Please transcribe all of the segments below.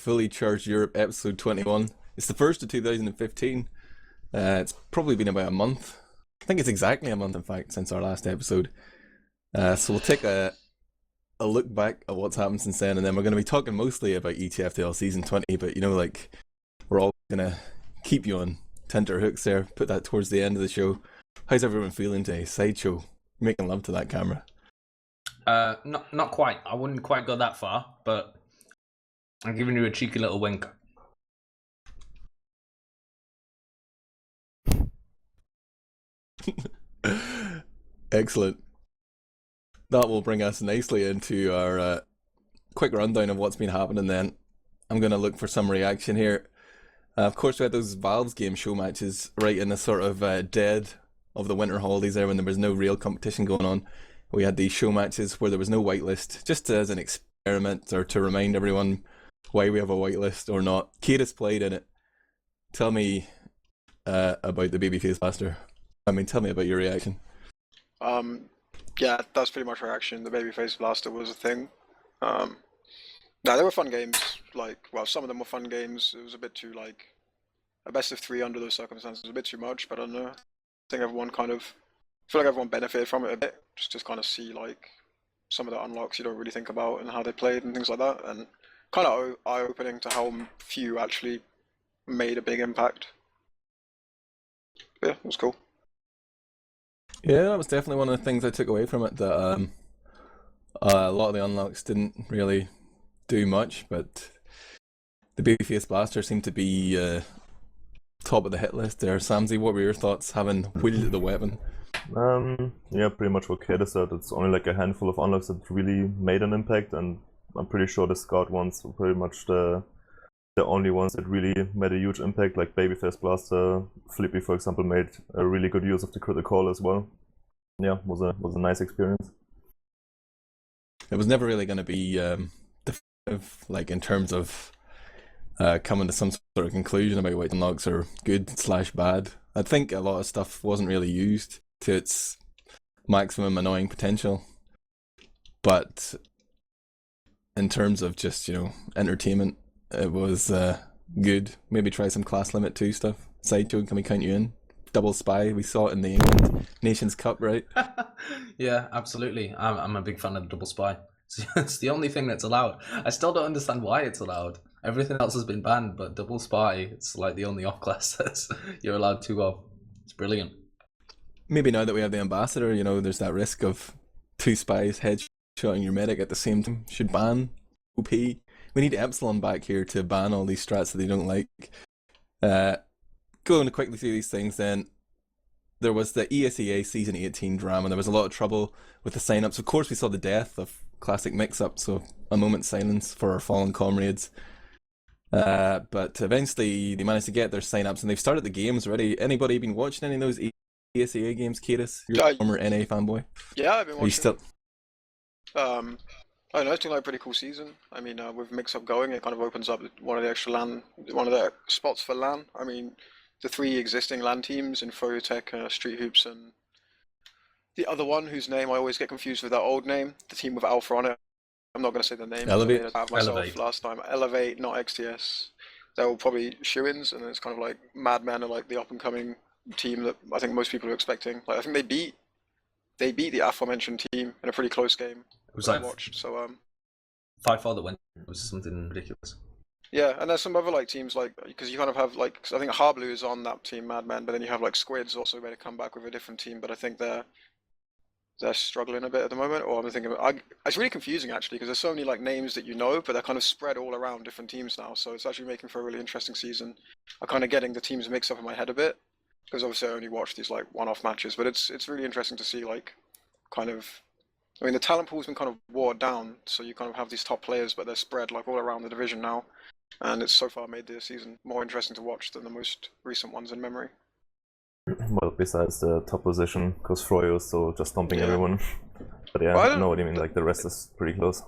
Fully Charged Europe episode 21. It's the first of 2015. It's probably been about a month. I think it's exactly a month, in fact, since our last episode. So we'll take a look back at what's happened since then, and then we're going to be talking mostly about ETFDL Season 20, but you know, like, we're all going to keep you on tenterhooks there, put that towards the end of the show. How's everyone feeling today? Sideshow, making love to that camera. Not quite. I wouldn't quite go that far, but I'm giving you a cheeky little wink. Excellent. That will bring us nicely into our quick rundown of what's been happening then. I'm going to look for some reaction here. Of course, we had those Valve's game show matches right in the sort of dead of the winter holidays there when there was no real competition going on. We had these show matches where there was no whitelist, just as an experiment or to remind everyone why we have a whitelist or not. Kaidus played in it. Tell me about the Babyface Blaster. Tell me about your reaction. Yeah, that's pretty much our reaction. The Babyface Blaster was a thing. No, they were fun games. Some of them were fun games. It was a bit too, a best of 3 under those circumstances was a bit too much, but I don't know. I think everyone I feel like everyone benefited from it a bit, just to kind of see, some of the unlocks you don't really think about and how they played and things like that, and kind of eye-opening to how few actually made a big impact. But yeah, it was cool. Yeah, that was definitely one of the things I took away from it, that a lot of the unlocks didn't really do much, but the Babyface Blaster seemed to be top of the hit list there. smzi, what were your thoughts, having wielded the weapon? Yeah, pretty much what Kaidus said. It's only like a handful of unlocks that really made an impact, and I'm pretty sure the Scout ones were pretty much the only ones that really made a huge impact. Like Babyface Blaster, Flippy, for example, made a really good use of the critical call as well. Yeah, was a nice experience. It was never really going to be definitive, in terms of coming to some sort of conclusion about white unlocks are good/bad. I think a lot of stuff wasn't really used to its maximum annoying potential, but in terms of just, entertainment, it was good. Maybe try some class limit 2 stuff. Sideshow, can we count you in? Double spy, we saw it in the England Nations Cup, right? Yeah, absolutely. I'm a big fan of the double spy. It's the only thing that's allowed. I still don't understand why it's allowed. Everything else has been banned, but double spy, it's like the only off class that you're allowed 2 of. It's brilliant. Maybe now that we have the ambassador, there's that risk of 2 spies headshotting your medic at the same time. Should ban OP. We need Epsilon back here to ban all these strats that they don't like. Going to quickly through these things then. There was the ESEA Season 18 drama. There was a lot of trouble with the sign-ups. Of course, we saw the death of Classic Mix-Up, so a moment's silence for our fallen comrades. But eventually they managed to get their sign-ups, and they've started the games already. Anybody been watching any of those ESEA games, Kaidus? You're a former NA fanboy. Yeah, I've been watching. Are you still... I don't know, it's been a pretty cool season. With Mix-Up going, it kind of opens up one of the spots for LAN. The 3 existing LAN teams in Froyotech, Street Hoops, and the other one whose name I always get confused with that old name, the team with Alpha on it. I'm not going to say the name. Elevate. I made it out myself last time. Elevate, not XTS. They're all probably shoe-ins, and it's kind of like Madmen are the up-and-coming team that I think most people are expecting. I think they beat the aforementioned team in a pretty close game. It was I watched. So 5-4 that went. It was something ridiculous. Yeah, and there's some other teams because you kind of have I think Harblue is on that team, Madmen, but then you have Squids also made a comeback with a different team, but I think they're struggling a bit at the moment. Or I'm thinking it's really confusing actually, because there's so many names that but they're kind of spread all around different teams now. So it's actually making for a really interesting season. I'm kind of getting the teams mixed up in my head a bit, because obviously I only watch these one-off matches, but it's really interesting to see the talent pool's been kind of watered down, so you kind of have these top players, but they're spread all around the division now, and it's so far made this season more interesting to watch than the most recent ones in memory. Well, besides the top position, because Froyo is still just stomping everyone. But yeah, I know what you mean, the rest is pretty close.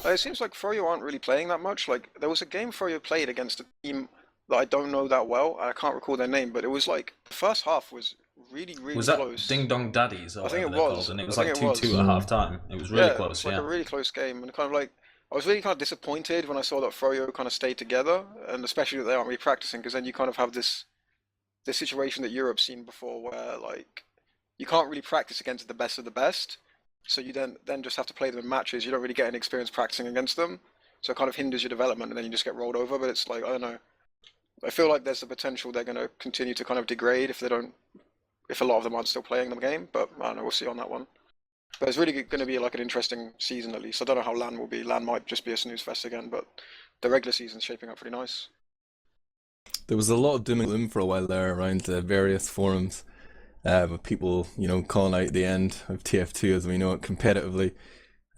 It seems like Froyo aren't really playing that much. There was a game Froyo played against a team that I don't know that well, and I can't recall their name, but it was the first half was really close. Was that Ding Dong Daddies? Or I think it was. Called, and it was 2-2 at half time. It was really close, it was a really close game, and kind of I was really kind of disappointed when I saw that Froyo kind of stayed together, and especially that they aren't really practicing, because then you kind of have this situation that Europe's seen before, where like you can't really practice against the best of the best, so you then just have to play them in matches. You don't really get any experience practicing against them, so it kind of hinders your development, and then you just get rolled over. But it's like, I don't know. I feel like there's the potential they're going to continue to kind of degrade if a lot of them aren't still playing the game. But I don't know, we'll see on that one. But it's really going to be like an interesting season at least. I don't know how LAN will be. LAN might just be a snooze fest again, but the regular season's shaping up pretty nice. There was a lot of doom and gloom for a while there around various forums, with people, calling out the end of TF2 as we know it competitively,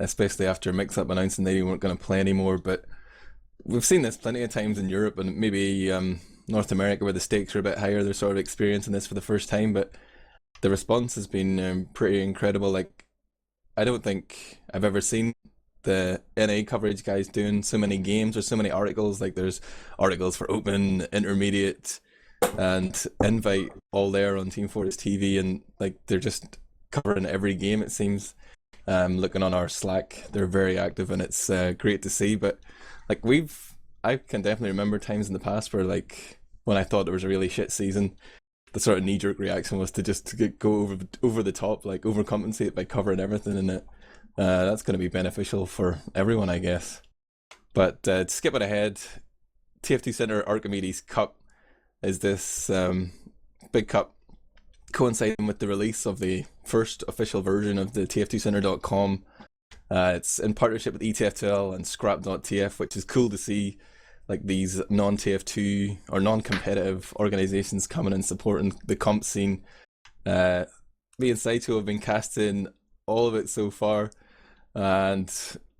especially after Mix-Up announcing they weren't going to play anymore. But we've seen this plenty of times in Europe and maybe North America, where the stakes are a bit higher. They're sort of experiencing this for the first time, but the response has been pretty incredible. Like, I don't think I've ever seen the NA coverage guys doing so many games or so many articles. Like, there's articles for Open, Intermediate, and Invite all there on Team Fortress TV, and like they're just covering every game, it seems. Looking on our Slack, they're very active, and it's great to see. But like, I can definitely remember times in the past where, like, when I thought there was a really shit season, the sort of knee-jerk reaction was to go over the top, like overcompensate by covering everything in it. That's going to be beneficial for everyone, I guess. But skipping ahead, TF2 Center Archimedes Cup is this big cup coinciding with the release of the first official version of the tf2center.com. It's in partnership with ETFTL and scrap.tf, which is cool to see, like, these non-TF2 or non-competitive organizations coming and supporting the comp scene. Me and Sideshow have been casting all of it so far, and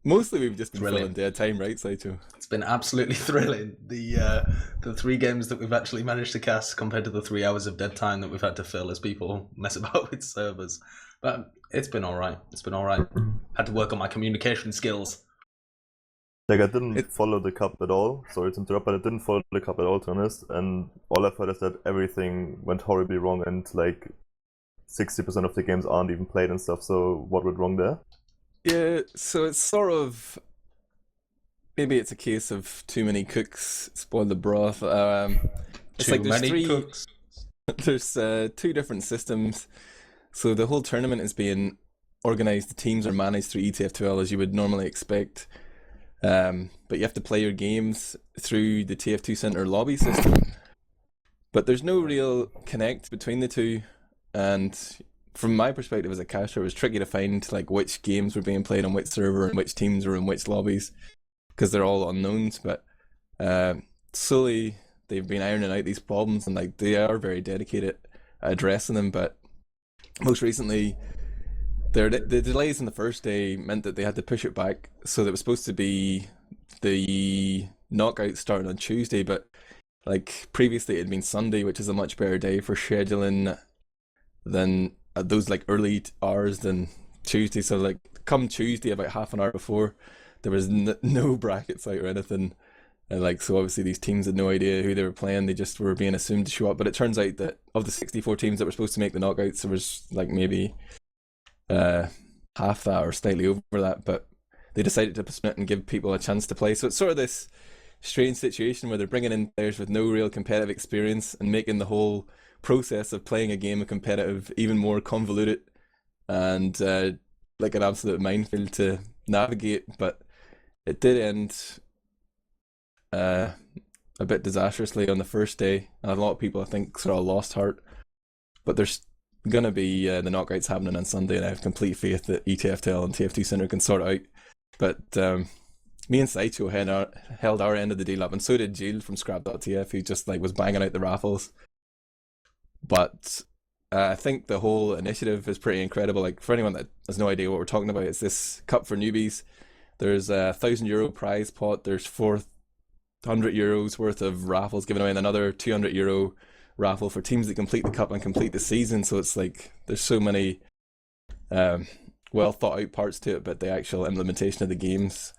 mostly we've just been filling dead time, right, Sideshow? It's been absolutely thrilling. The 3 games that we've actually managed to cast compared to the 3 hours of dead time that we've had to fill as people mess about with servers. But it's been alright. Had to work on my communication skills. Like, I didn't follow the cup at all. Sorry to interrupt, but I didn't follow the cup at all, to be honest. And all I've heard is that everything went horribly wrong, and like 60% of the games aren't even played and stuff. So what went wrong there? Yeah, so it's sort of, maybe it's a case of too many cooks spoil the broth. It's Too like there's many cooks. There's 2 different systems. So the whole tournament is being organized. The teams are managed through ETFTL as you would normally expect. But you have to play your games through the TF2 Center lobby system. But there's no real connect between the two, and from my perspective as a caster, it was tricky to find like which games were being played on which server and which teams were in which lobbies, because they're all unknowns. But slowly they've been ironing out these problems, and like they are very dedicated at addressing them. But most recently, the delays in the first day meant that they had to push it back. So that was supposed to be the knockout starting on Tuesday, but like previously it had been Sunday, which is a much better day for scheduling than those like early hours than Tuesday. So like come Tuesday, about half an hour before, there was no brackets out or anything, and like so obviously these teams had no idea who they were playing. They just were being assumed to show up. But it turns out that of the 64 teams that were supposed to make the knockouts, there was like maybe half that or slightly over that, but they decided to postpone it and give people a chance to play. So it's sort of this strange situation where they're bringing in players with no real competitive experience and making the whole process of playing a game of competitive even more convoluted and like an absolute minefield to navigate. But it did end a bit disastrously on the first day, and a lot of people I think sort of lost heart. But there's gonna be the knockouts happening on Sunday, and I have complete faith that ETFTL and TF2 Center can sort it out. But me and Sideshow held our end of the deal up, and so did Jill from Scrap.tf, who just like was banging out the raffles. But I think the whole initiative is pretty incredible. Like, for anyone that has no idea what we're talking about, it's this cup for newbies. There's a €1,000 prize pot. There's €400 worth of raffles given away, and another €200 raffle for teams that complete the cup and complete the season. So it's like there's so many well thought out parts to it, but the actual implementation of the games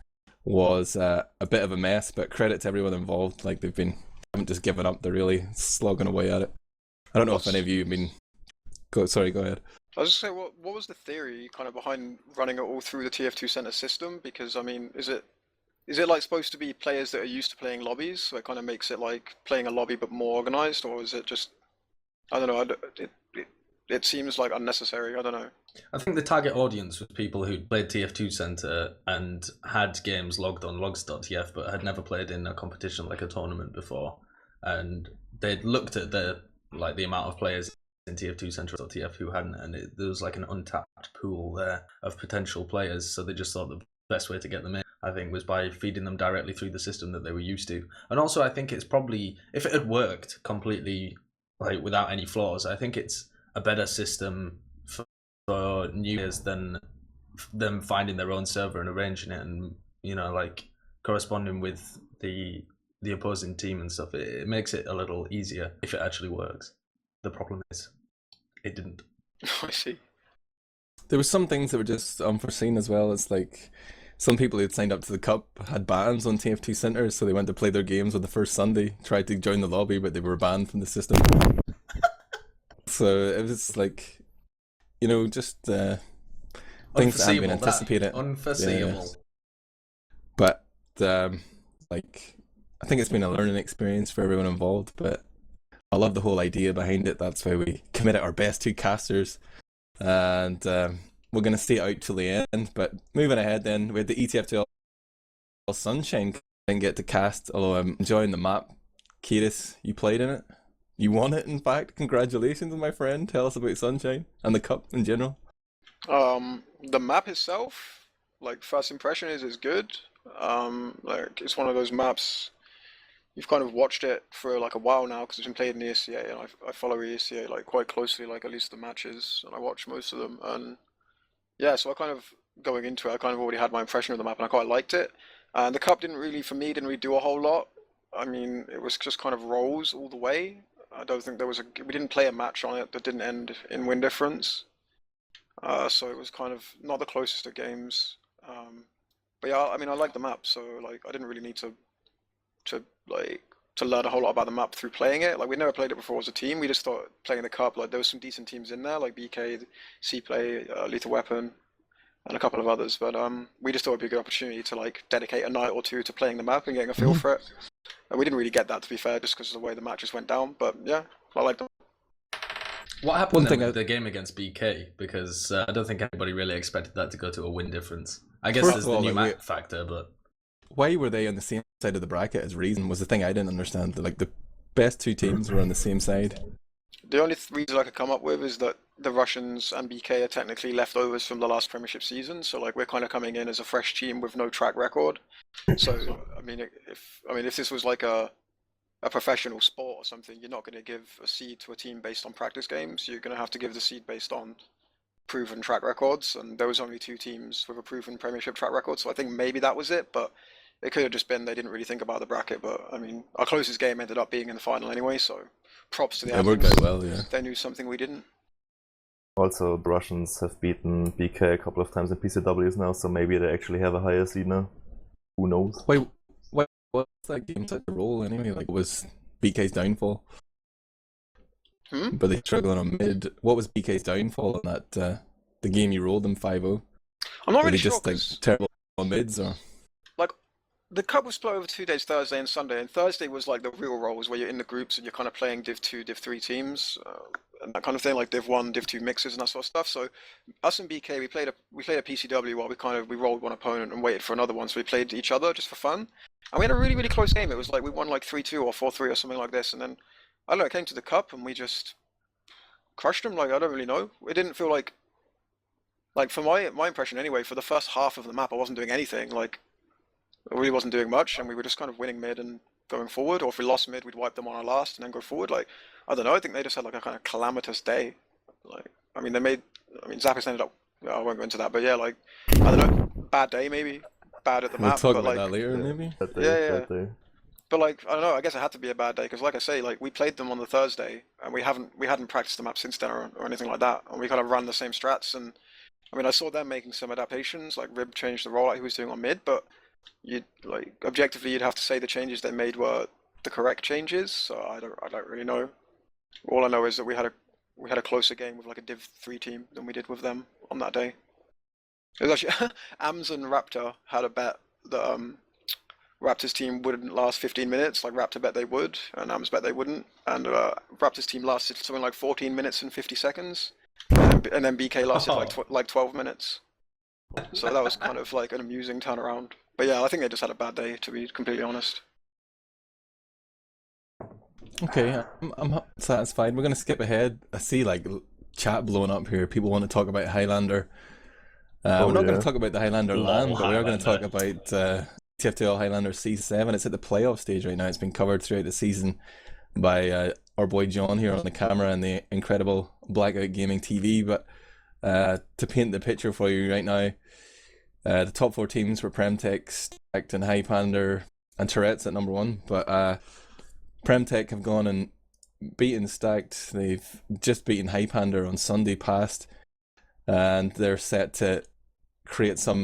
was a bit of a mess. But credit to everyone involved. Like, haven't just given up. They're really slogging away at it. I don't know if any of you have been. Go ahead. I was just saying, what was the theory kind of behind running it all through the TF2 Center system? Because I mean, is it is it like supposed to be players that are used to playing lobbies, so it kind of makes it like playing a lobby but more organized, or is it just, I don't know, it seems like unnecessary, I don't know. I think the target audience was people who played TF2 Center and had games logged on logs.tf but had never played in a competition like a tournament before, and they'd looked at the amount of players in TF2 Center.tf who hadn't, and there was like an untapped pool there of potential players, so they just thought the best way to get them in, I think, was by feeding them directly through the system that they were used to. And also I think it's probably, if it had worked completely like without any flaws, I think it's a better system for new players than them finding their own server and arranging it, and like corresponding with the opposing team and stuff. It makes it a little easier if it actually works. The problem is it didn't. I see. There were some things that were just unforeseen as well. It's like some people who'd signed up to the Cup had bans on TF2 Centres, so they went to play their games on the first Sunday, tried to join the lobby, but they were banned from the system. So it was like, just things that hadn't been anticipated. Unforeseeable. Yeah. But I think it's been a learning experience for everyone involved, but I love the whole idea behind it. That's why we committed our best 2 casters, and we're going to stay out till the end. But moving ahead then, we had the ETF2 Sunshine. Didn't get to cast, although I'm enjoying the map. Kaidus, you played in it? You won it, in fact. Congratulations, my friend. Tell us about Sunshine and the Cup in general. The map itself, like, first impression is good. Like, it's one of those maps, you've kind of watched it for like a while now because it's been played in the ESCA, and I follow the ESCA like quite closely, like at least the matches, and I watch most of them. And yeah, so I kind of, going into it, I kind of already had my impression of the map, and I quite liked it. And the Cup didn't really do a whole lot. I mean, it was just kind of rolls all the way. I don't think we didn't play a match on it that didn't end in win difference. So it was kind of not the closest of games. But yeah, I mean, I like the map, so like I didn't really need to learn a whole lot about the map through playing it. Like, we never played it before as a team. We just thought playing the Cup, like there was some decent teams in there, like BK, C-Play, Lethal Weapon, and a couple of others. But we just thought it'd be a good opportunity to like dedicate a night or two to playing the map and getting a feel for it. And we didn't really get that, to be fair, just because of the way the matches went down. But yeah, I like them. What happened with the game against BK? Because I don't think anybody really expected that to go to a win difference. I guess there's the new map factor, but why were they on the same side of the bracket as Reason was the thing I didn't understand. Like, the best 2 teams were on the same side. The only reason I could come up with is that the Russians and BK are technically leftovers from the last Premiership season, so like we're kind of coming in as a fresh team with no track record. So I mean, if this was like a professional sport or something, you're not going to give a seed to a team based on practice games. You're going to have to give the seed based on proven track records, and there was only 2 teams with a proven Premiership track record, so I think maybe that was it. But it could have just been they didn't really think about the bracket. But I mean, our closest game ended up being in the final anyway, so props to the admins. It worked out well, yeah. They knew something we didn't. Also, the Russians have beaten BK a couple of times in PCWs now, so maybe they actually have a higher seed now. Who knows? Wait, what's that game such a role anyway? Like, it was BK's downfall? But they struggling on mid. What was BK's downfall in that the game you rolled them 5-0? I'm not really sure. Just like terrible on mids, or like the Cup was split over 2 days, Thursday and Sunday, and Thursday was like the real roles where you're in the groups and you're kind of playing Div 2, Div 3 teams, and that kind of thing, like Div 1, Div 2 mixes and that sort of stuff. So us and BK, we played a PCW while we rolled one opponent and waited for another one, so we played each other just for fun. And we had a really, really close game. It was like we won like 3-2 or 4-3 or something like this, and then I don't know, it came to the Cup and we just crushed them. Like, I don't really know. It didn't feel like for my impression anyway, for the first half of the map I wasn't doing anything. Like, I really wasn't doing much, and we were just kind of winning mid and going forward, or if we lost mid, we'd wipe them on our last and then go forward. Like, I don't know, I think they just had like a kind of calamitous day. Like, I mean, Zappos ended up, I won't go into that, but yeah, like, I don't know, bad day maybe, bad at the map. We'll talk but about like, that later, maybe? Yeah. But like, I don't know, I guess it had to be a bad day, because like I say, like, we played them on the Thursday, and we hadn't practiced the map since then or anything like that, and we kind of ran the same strats, and I mean, I saw them making some adaptations, like Rib changed the rollout he was doing on mid, but objectively you'd have to say the changes they made were the correct changes, so I don't really know. All I know is that we had a closer game with like a Div 3 team than we did with them on that day. It was actually Ams and Raptor had a bet that Raptors team wouldn't last 15 minutes, like Raptor bet they would, and Ams bet they wouldn't. And Raptors team lasted something like 14 minutes and 50 seconds, and then BK lasted like 12 minutes. So that was kind of like an amusing turnaround. But yeah, I think they just had a bad day, to be completely honest. Okay, I'm satisfied. We're gonna skip ahead. I see like chat blowing up here. People want to talk about Highlander. We're not going to talk about the Highlander LAN, but we are going to talk about TF2L Highlander C7. It's at the playoff stage right now. It's been covered throughout the season by our boy John here on the camera and the incredible Blackout Gaming TV. But to paint the picture for you right now, the top 4 teams were Premtech, Stacked, and Highlander, and Tourette's at number 1. But Premtech have gone and beaten Stacked. They've just beaten Highlander on Sunday past, and they're set to create some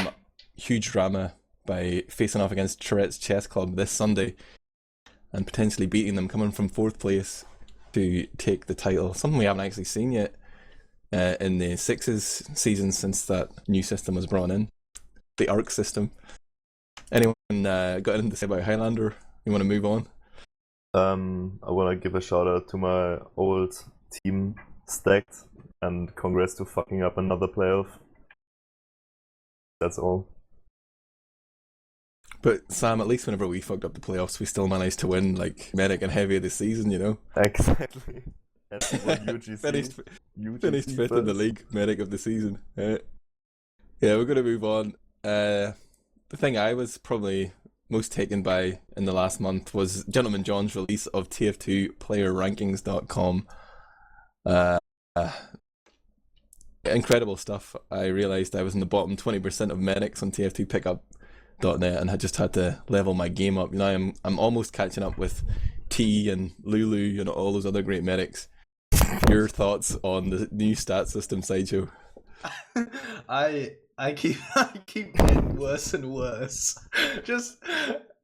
huge drama by facing off against Tourette's Chess Club this Sunday and potentially beating them, coming from 4th place to take the title. Something we haven't actually seen yet in the Sixes season since that new system was brought in, the ARC system. Anyone got anything to say about Highlander? You want to move on? I want to give a shout out to my old team Stacked, and congrats to fucking up another playoff. That's all. But Sam, at least whenever we fucked up the playoffs, we still managed to win like Medic and Heavy of the season, you know? Exactly. That's what UGC. Finished 5th in the league, Medic of the season. Yeah, we're going to move on. The thing I was probably most taken by in the last month was Gentleman John's release of TF2PlayerRankings.com. Incredible stuff. I realised I was in the bottom 20% of medics on TF2Pickup.net and had just had to level my game up. You know, I'm almost catching up with T and Lulu and all those other great medics. Your thoughts on the new stat system, Sideshow? I keep getting worse and worse.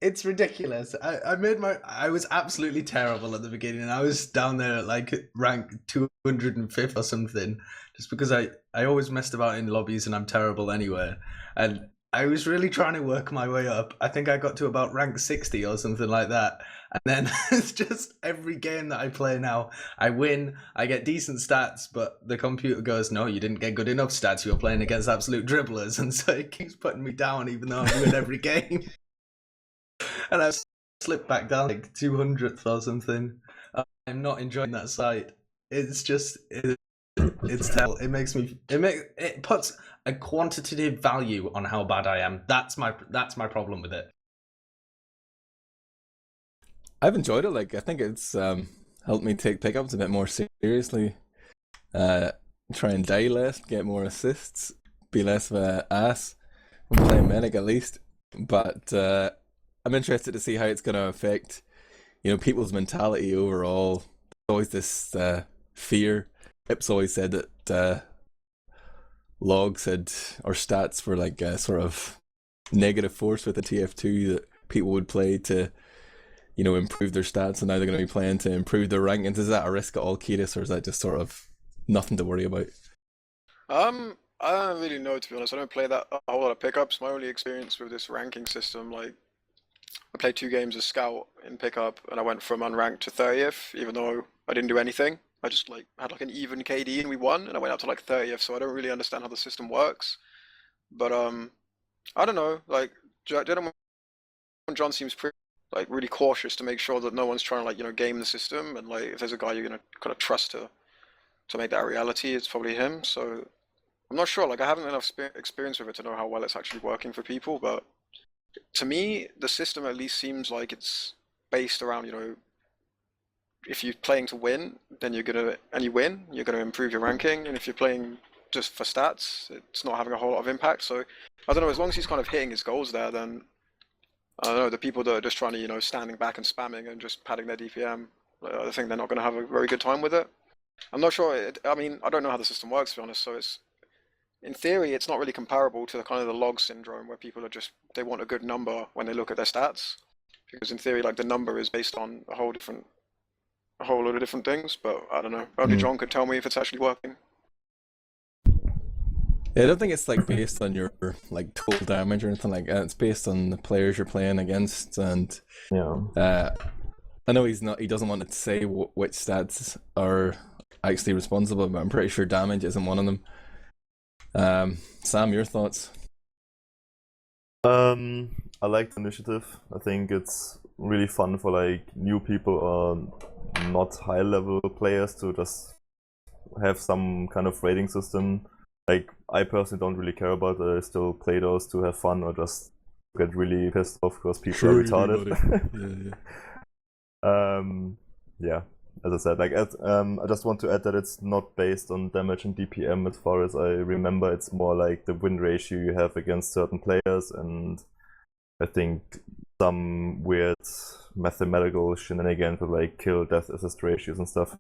It's ridiculous. I was absolutely terrible at the beginning. I was down there at like rank 205th or something, just because I always messed about in lobbies and I'm terrible anyway. And I was really trying to work my way up. I think I got to about rank 60 or something like that. And then it's just every game that I play now, I win, I get decent stats, but the computer goes, no, you didn't get good enough stats. You were playing against absolute dribblers. And so it keeps putting me down, even though I win every game. And I slipped back down like 200th or something. I'm not enjoying that site. It's just, it's terrible. It puts a quantitative value on how bad I am. That's my problem with it. I've enjoyed it. Like, I think it's helped me take pickups a bit more seriously. Try and die less, get more assists, be less of an ass when playing medic at least. But I'm interested to see how it's going to affect, you know, people's mentality overall. There's always this fear. Ips always said that logs had, or stats were like a sort of negative force with the TF2 that people would play to, you know, improve their stats, and now they're going to be playing to improve their rankings. Is that a risk at all, kaidus, or is that just sort of nothing to worry about? I don't really know, to be honest. I don't play that a whole lot of pickups. My only experience with this ranking system, like, I played 2 games as scout in pickup, and I went from unranked to 30th, even though I didn't do anything. I just like had like an even KD and we won, and I went up to like 30th. So I don't really understand how the system works. But I don't know. Like, Gentleman John seems pretty like really cautious to make sure that no one's trying to, like, you know, game the system, and like if there's a guy you're gonna kind of trust to make that a reality, it's probably him. So I'm not sure. Like, I haven't enough experience with it to know how well it's actually working for people. But to me, the system at least seems like it's based around, you know, if you're playing to win, then you're gonna improve your ranking, and if you're playing just for stats, it's not having a whole lot of impact. So I don't know. As long as he's kind of hitting his goals there, then I don't know. The people that are just trying to, you know, standing back and spamming and just padding their DPM, I think they're not going to have a very good time with it. I'm not sure. I mean, I don't know how the system works, to be honest. So it's, in theory, it's not really comparable to the kind of the log syndrome where people are just, they want a good number when they look at their stats, because in theory, like, the number is based on a whole load of different things. But I don't know. Only John could tell me if it's actually working. Yeah, I don't think it's like based on your like total damage or anything like that. It's based on the players you're playing against, and Yeah. I know he doesn't want to say which stats are actually responsible, but I'm pretty sure damage isn't one of them. Sam, your thoughts? I like the initiative. I think it's really fun for like new people or not high level players to just have some kind of rating system. Like, I personally don't really care about it. I still play those to have fun or just get really pissed off because people are retarded. Yeah, as I said, like I just want to add that it's not based on damage and DPM as far as I remember. It's more like the win ratio you have against certain players, and I think some weird mathematical shenanigans with like kill death assist ratios and stuff.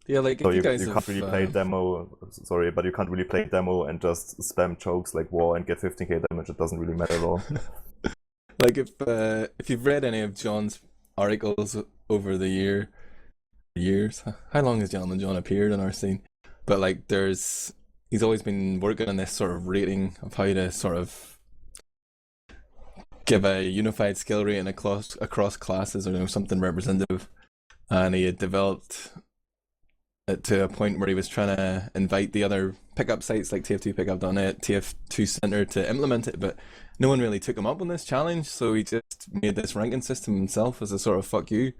Yeah, like So if you guys can't really play demo. Sorry, but you can't really play demo and just spam chokes like war and get 15k damage. It doesn't really matter at all. Like if you've read any of John's articles over the years, how long has Gentleman John appeared on our scene? But like he's always been working on this sort of rating of how to sort of give a unified skill rating across classes, or something representative, and he had developed it to a point where he was trying to invite the other pickup sites like TF2pickup.net, TF2 Center to implement it, but no one really took him up on this challenge, so he just made this ranking system himself as a sort of fuck you.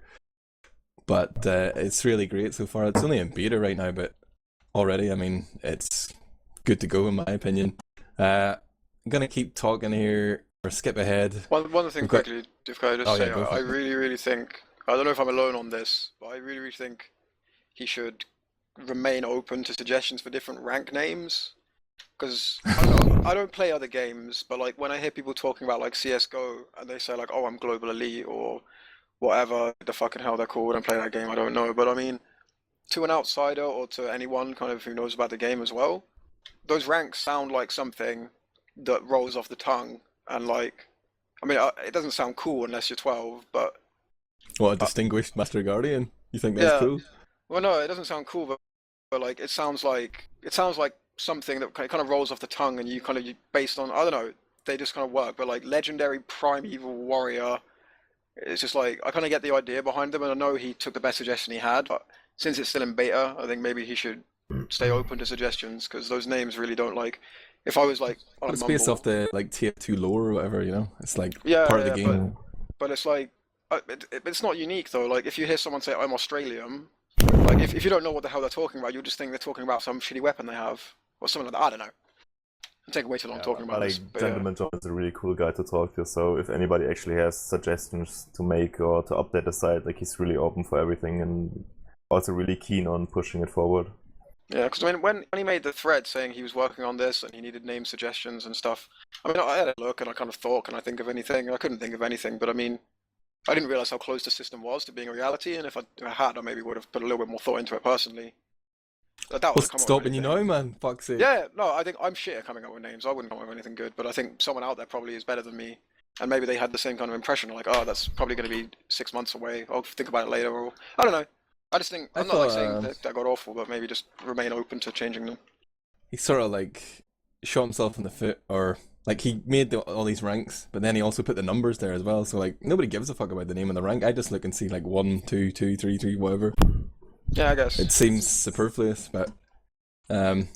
But it's really great so far. It's only in beta right now, but already, I mean, it's good to go in my opinion. I'm gonna keep talking here, or skip ahead. One thing quickly, if I just say, go for I it. really think, I don't know if I'm alone on this, but I really think he should remain open to suggestions for different rank names. Because I don't play other games, but like when I hear people talking about like CS:GO and they say like, oh, I'm global elite or whatever the fucking hell they're called and play that game, I don't know. But I mean, to an outsider or to anyone kind of who knows about the game as well, those ranks sound like something that rolls off the tongue. And like, I mean, it doesn't sound cool unless you're 12, but What, a distinguished Master Guardian? You think that's cool? well, no, it doesn't sound cool, but like it sounds like something that kind of rolls off the tongue, and you based on, I don't know, they just kind of work. But like legendary primeval warrior, it's just like I kind of get the idea behind them, and I know he took the best suggestion he had, but since it's still in beta, I think maybe he should stay open to suggestions, because those names really don't like. If I was like on It's a based mumble, off the like TF2 lore or whatever, it's like part of the game. but it's like it's not unique though. Like if you hear someone say I'm Australian, like if you don't know what the hell they're talking about, you'll just think they're talking about some shitty weapon they have or something like that. I don't know. I'm taking way too long talking about this. But Gentleman John is a really cool guy to talk to, so if anybody actually has suggestions to make or to update the site, like he's really open for everything and also really keen on pushing it forward. Yeah, because I mean, when he made the thread saying he was working on this and he needed name suggestions and stuff, I mean, I had a look and I kind of thought, can I think of anything? And I couldn't think of anything, but I mean, I didn't realize how close the system was to being a reality, and if I had, I maybe would have put a little bit more thought into it personally. But that What's stopping you now, man? Fuck's sake. Yeah, no, I think I'm shit at coming up with names. I wouldn't come up with anything good, but I think someone out there probably is better than me. And maybe they had the same kind of impression, like, oh, that's probably going to be 6 months away. I'll think about it later, or I don't know. I just think I'm not like saying that got awful, but maybe just remain open to changing them. He sort of like shot himself in the foot, or like he made all these ranks, but then he also put the numbers there as well. So like nobody gives a fuck about the name of the rank. I just look and see like 1, 2, 2, 3, 3, whatever. Yeah, I guess It seems superfluous, but But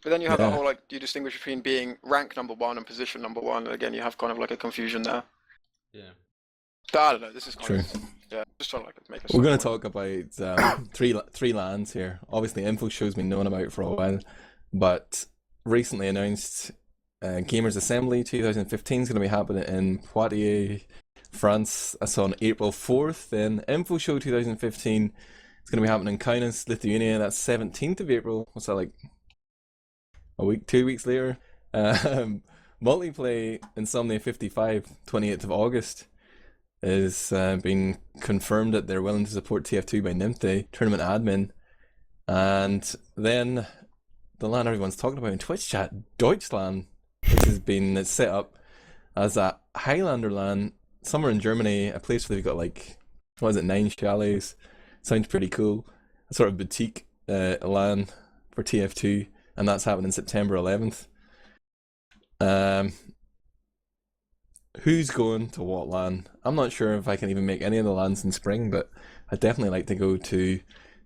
then you have that whole like you distinguish between being rank number 1 and position number 1. Again, you have kind of like a confusion there. Yeah. But I don't know. This is kind true. of just trying to like make a. We're going to talk about three lands here. Obviously, Info Show's been known about for a while, but recently announced Gamers Assembly 2015 is going to be happening in Poitiers, France. That's on April 4th. Then Info Show 2015 is going to be happening in Kaunas, Lithuania. That's 17th of April. What's that, like a week, 2 weeks later? Multiplay Insomnia 55, 28th of August. Is been confirmed that they're willing to support TF2 by Nymphe, tournament admin. And then the LAN everyone's talking about in Twitch chat, Deutschland, which has been set up as a Highlander LAN somewhere in Germany, a place where they've got like, 9 chalets. Sounds pretty cool. A sort of boutique LAN for TF2. and that's happening September 11th. Who's going to what LAN? I'm not sure if I can even make any of the LANs in spring, but I'd definitely like to go to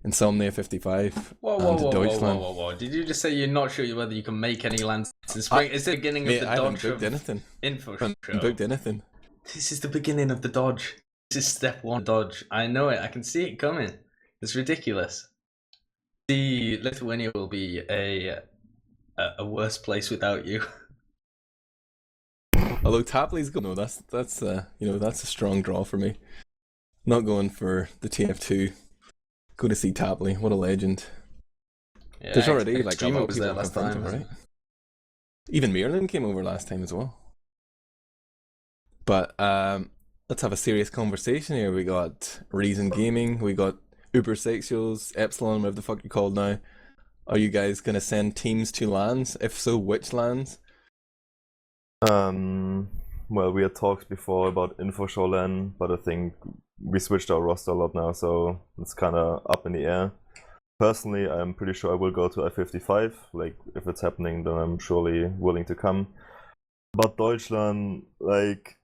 Insomnia 55 and to Deutschland. Whoa. Did you just say you're not sure whether you can make any lands in spring? It's the beginning Mate, of the I haven't dodge booked of anything. info I haven't show. booked anything. This is the beginning of the dodge. This is step 1 dodge. I know it. I can see it coming. It's ridiculous. The Lithuania will be a worse place without you. Although Tapley's going, no, that's a strong draw for me. Not going for the TF2. Go to see Tapley. What a legend. Yeah, There's already like a Extrema lot of was people there last confirmed, time, right? Even Mirland came over last time as well. But let's have a serious conversation here. We got Reason Gaming, we got Ubersexuals, Epsilon, whatever the fuck you're called now. Are you guys gonna send teams to LANs? If so, which LANs? Well, we had talked before about InfoShow LAN, but I think we switched our roster a lot now, so it's kind of up in the air. Personally, I'm pretty sure I will go to I-55. Like, if it's happening, then I'm surely willing to come. But Deutschland, like,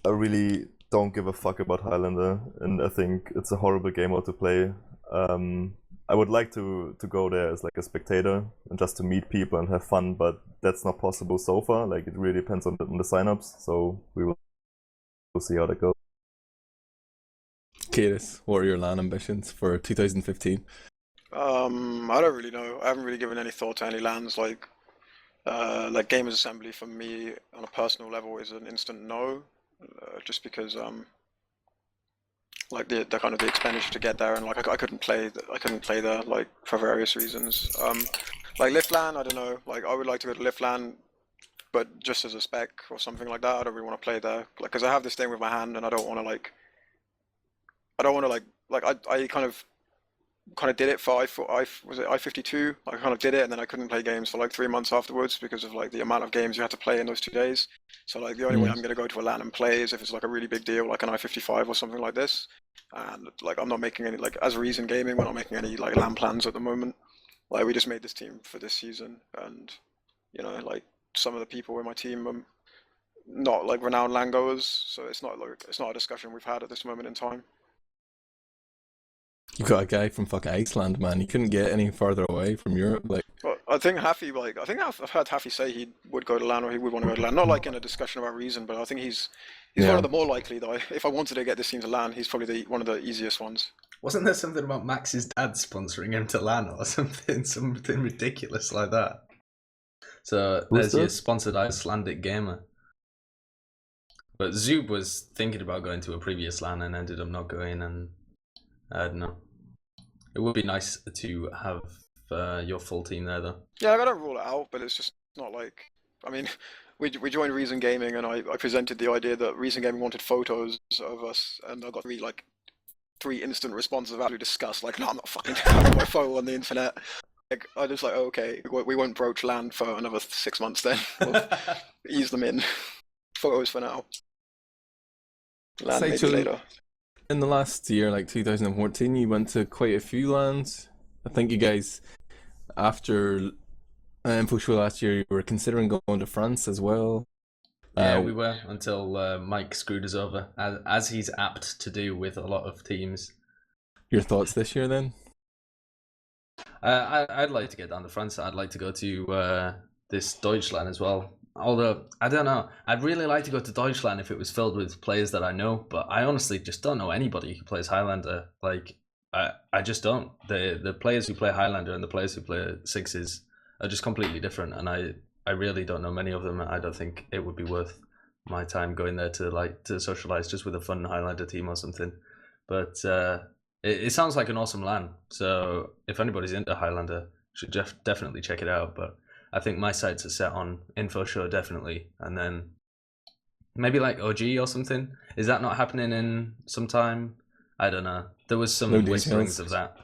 I really don't give a fuck about Highlander, and I think it's a horrible game mode to play. I would like to go there as like a spectator and just to meet people and have fun, but that's not possible so far. Like, it really depends on the signups, so we'll see how that goes. Kaidus, what are your LAN ambitions for 2015? I don't really know. I haven't really given any thought to any LANs. Like Gamers Assembly for me on a personal level is an instant no, just because like the kind of the expenditure to get there, and like I couldn't play there, like, for various reasons. Like Liftland, I don't know. Like, I would like to go to Liftland, but just as a spec or something like that. I don't really want to play there, like, because I have this thing with my hand, and I don't want to I kind of did it for I-52. I kind of did it, and then I couldn't play games for like 3 months afterwards because of like the amount of games you had to play in those 2 days. So like the only way I'm going to go to a LAN and play is if it's like a really big deal, like an I-55 or something like this. And like, I'm not making any, like, as Reason Gaming, we're not making any like LAN plans at the moment. Like, we just made this team for this season, and you know, like, some of the people in my team are not like renowned LAN goers, so it's not a discussion we've had at this moment in time. You got a guy from fucking Iceland, man. You couldn't get any further away from Europe. Like, Well, I think Haffy, like, I think I've heard Haffy say he would go to LAN, or he would want to go to LAN. Not like in a discussion about Reason, but I think he's Yeah. one of the more likely, though. If I wanted to get this team to LAN, he's probably one of the easiest ones. Wasn't there something about Max's dad sponsoring him to LAN or something ridiculous like that? So Who's there's your that? sponsored Icelandic gamer. But Zub was thinking about going to a previous LAN and ended up not going, and I don't know. It would be nice to have your full team there, though. Yeah, I don't rule it out, but it's just not like, I mean, we joined Reason Gaming, and I presented the idea that Reason Gaming wanted photos of us, and I got three instant responses of absolute disgust. Like, no, I'm not fucking having my photo on the internet. Like, I just like, oh, okay, we won't broach LAN for another 6 months then. We'll ease them in. Photos for now. LAN maybe Sideshow, later. in the last year, like 2014, you went to quite a few LANs. I think you guys, after InfoShow last year, you were considering going to France as well. Yeah, we were, until Mike screwed us over, as he's apt to do with a lot of teams. Your thoughts this year then? I'd like to get down to France. I'd like to go to this Deutschland as well. Although, I don't know, I'd really like to go to Deutschland if it was filled with players that I know, but I honestly just don't know anybody who plays Highlander. Like, I just don't. The players who play Highlander and the players who play Sixes are just completely different, and I really don't know many of them. I don't think it would be worth my time going there to socialize just with a fun Highlander team or something. But it sounds like an awesome LAN, so if anybody's into Highlander, should definitely check it out. But I think my sights are set on InfoShow, definitely, and then maybe like OG or something. Is that not happening in some time? I don't know. There was some whisperings of that.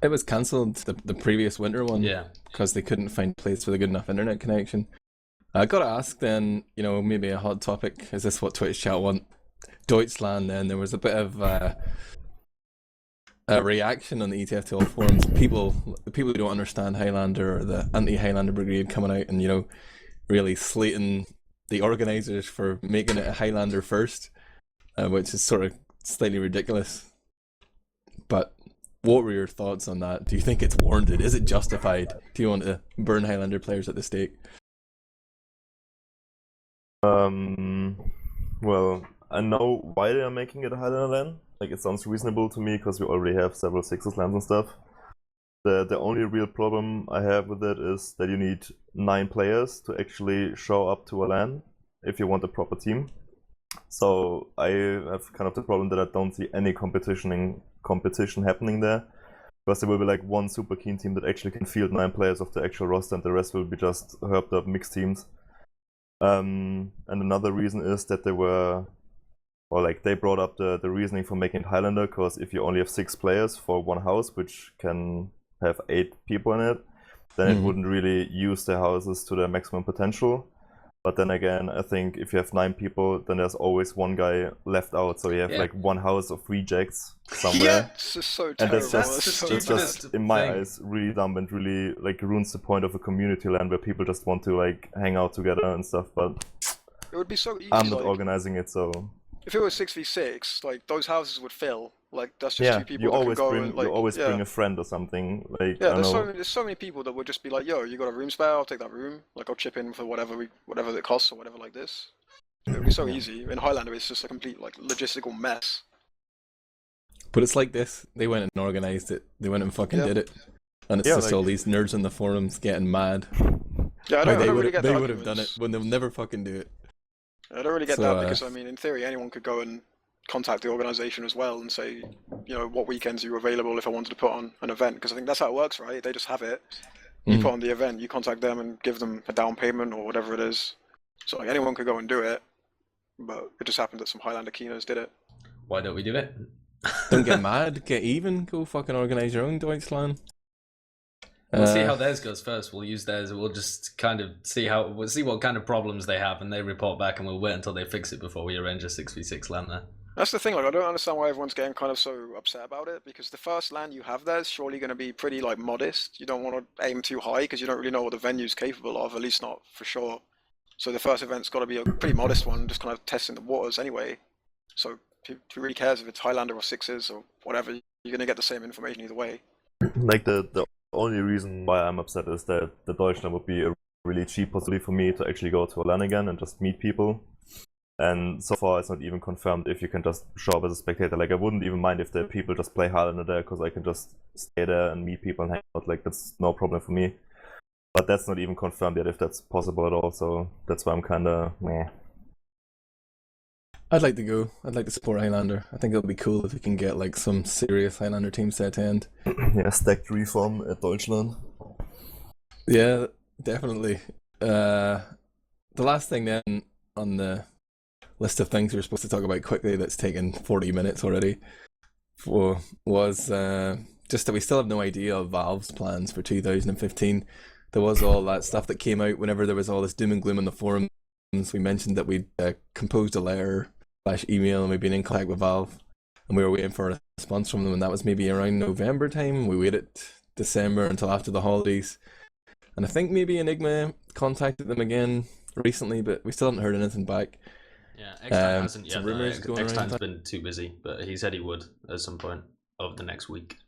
It was cancelled, the previous winter one. Yeah. Because they couldn't find a place with a good enough internet connection. I gotta ask then, you know, maybe a hot topic. Is this what Twitch chat want? Deutschland then. There was a bit of reaction on the ETF2L forums. The people who don't understand Highlander or the anti-Highlander brigade coming out and, you know, really slating the organisers for making it a Highlander first, which is sort of slightly ridiculous. But what were your thoughts on that? Do you think it's warranted? Is it justified? Do you want to burn Highlander players at the stake? Well, I know why they are making it a Highlander LAN. Like, it sounds reasonable to me because we already have several Sixes LANs and stuff. The only real problem I have with it is that you need 9 players to actually show up to a LAN if you want a proper team. So I have kind of the problem that I don't see any competition happening there, because there will be like one super keen team that actually can field 9 players of the actual roster, and the rest will be just herped up mixed teams. And another reason is that they brought up the reasoning for making it Highlander, because if you only have 6 players for one house, which can have 8 people in it, then it wouldn't really use the houses to their maximum potential. But then again, I think if you have 9 people, then there's always one guy left out, so you have like one house of rejects somewhere. Yeah, it's just so terrible. And that's just in my eyes, really dumb and really like ruins the point of a community LAN where people just want to like hang out together and stuff. But it would be so easy. I'm not organizing it, so. If it was 6v6, like those houses would fill. Like that's just 2 people that can go and like. You always bring a friend or something. Like, there's so many people that would just be like, "Yo, you got a room spare? I'll take that room. Like I'll chip in for whatever it costs or whatever like this." It would be so easy. In Highlander, it's just a complete like logistical mess. But it's like this. They went and organised it. They went and fucking did it. And it's just like, all these nerds in the forums getting mad. Yeah, I don't really get that. They would have done it when they'll never fucking do it. I don't really get that because I mean, in theory, anyone could go and contact the organisation as well and say, you know, what weekends are you available if I wanted to put on an event? Because I think that's how it works, right? They just have it. You put on the event, you contact them and give them a down payment or whatever it is. So like anyone could go and do it, but it just happened that some Highlander keeners did it. Why don't we do it? Don't get mad, get even, go fucking organise your own Deutschland. We'll see how theirs goes first. We'll use theirs. We'll just kind of we'll see what kind of problems they have, and they report back, and we'll wait until they fix it before we arrange a 6v6 LAN there. That's the thing. Like, I don't understand why everyone's getting kind of so upset about it. Because the first LAN you have there is surely going to be pretty like modest. You don't want to aim too high because you don't really know what the venue's capable of. At least not for sure. So the first event's got to be a pretty modest one, just kind of testing the waters anyway. So who really cares if it's Highlander or Sixes or whatever? You're going to get the same information either way. Like the only reason why I'm upset is that the Deutschland would be a really cheap possibility for me to actually go to a LAN again and just meet people. And so far it's not even confirmed if you can just show up as a spectator. Like I wouldn't even mind if the people just play Highlander there, because I can just stay there and meet people and hang out. Like that's no problem for me. But that's not even confirmed yet if that's possible at all, so that's why I'm kinda meh. I'd like to go. I'd like to support Highlander. I think it'll be cool if we can get like some serious Highlander team set to end. Yeah, stacked reform at Deutschland. Yeah, definitely. The last thing then on the list of things we were supposed to talk about quickly that's taken 40 minutes already was just that we still have no idea of Valve's plans for 2015. There was all that stuff that came out whenever there was all this doom and gloom on the forums. We mentioned that we'd composed a letter / email and we'd been in contact with Valve and we were waiting for a response from them, and that was maybe around November time. We waited December until after the holidays, and I think maybe Enigma contacted them again recently, but we still haven't heard anything back. Yeah, X-Time hasn't yet. Rumors going X-Time's around. been too busy, but he said he would at some point of the next week.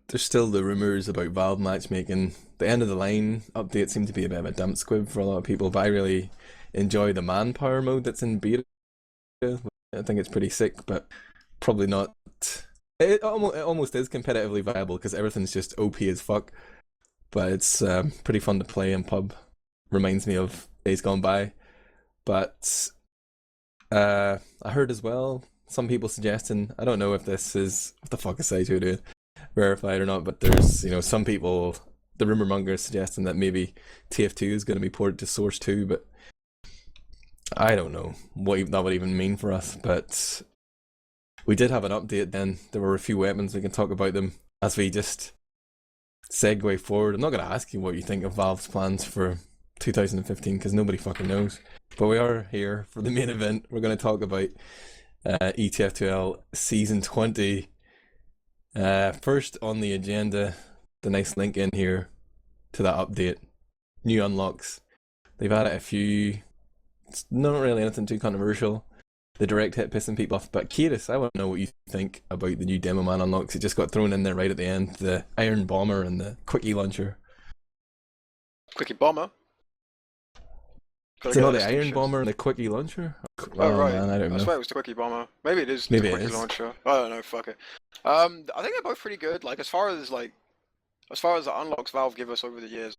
There's still the rumours about Valve matchmaking. The end of the line update seemed to be a bit of a damp squib for a lot of people, but I really enjoy the manpower mode that's in beta. I think it's pretty sick, but probably not. It almost is competitively viable because everything's just OP as fuck, but it's pretty fun to play in pub. Reminds me of days gone by. But I heard as well some people suggesting, I don't know if this is, what the fuck is Sideshow doing, verified or not, but there's, some people, the rumor mongers suggesting that maybe TF2 is going to be ported to Source 2, but I don't know what that would even mean for us. But we did have an update then. There were a few weapons. We can talk about them as we just segue forward. I'm not going to ask you what you think of Valve's plans for 2015 because nobody fucking knows. But we are here for the main event. We're going to talk about ETF2L Season 20. First on the agenda, the nice link in here to that update. New unlocks. They've added a few. It's not really anything too controversial. The direct hit pissing people off, but Kaidus, I want to know what you think about the new Demo Man unlocks. It just got thrown in there right at the end. The Iron Bomber and the Quickie Launcher. Quickie Bomber. Is it not the Iron Bomber and the Quickie Launcher? Oh, right. Man, I don't know. swear it was the Quickie Bomber. Maybe it is Maybe the it Quickie is. Launcher. I don't know, fuck it. I think they're both pretty good. Like, as far as the unlocks Valve give us over the years,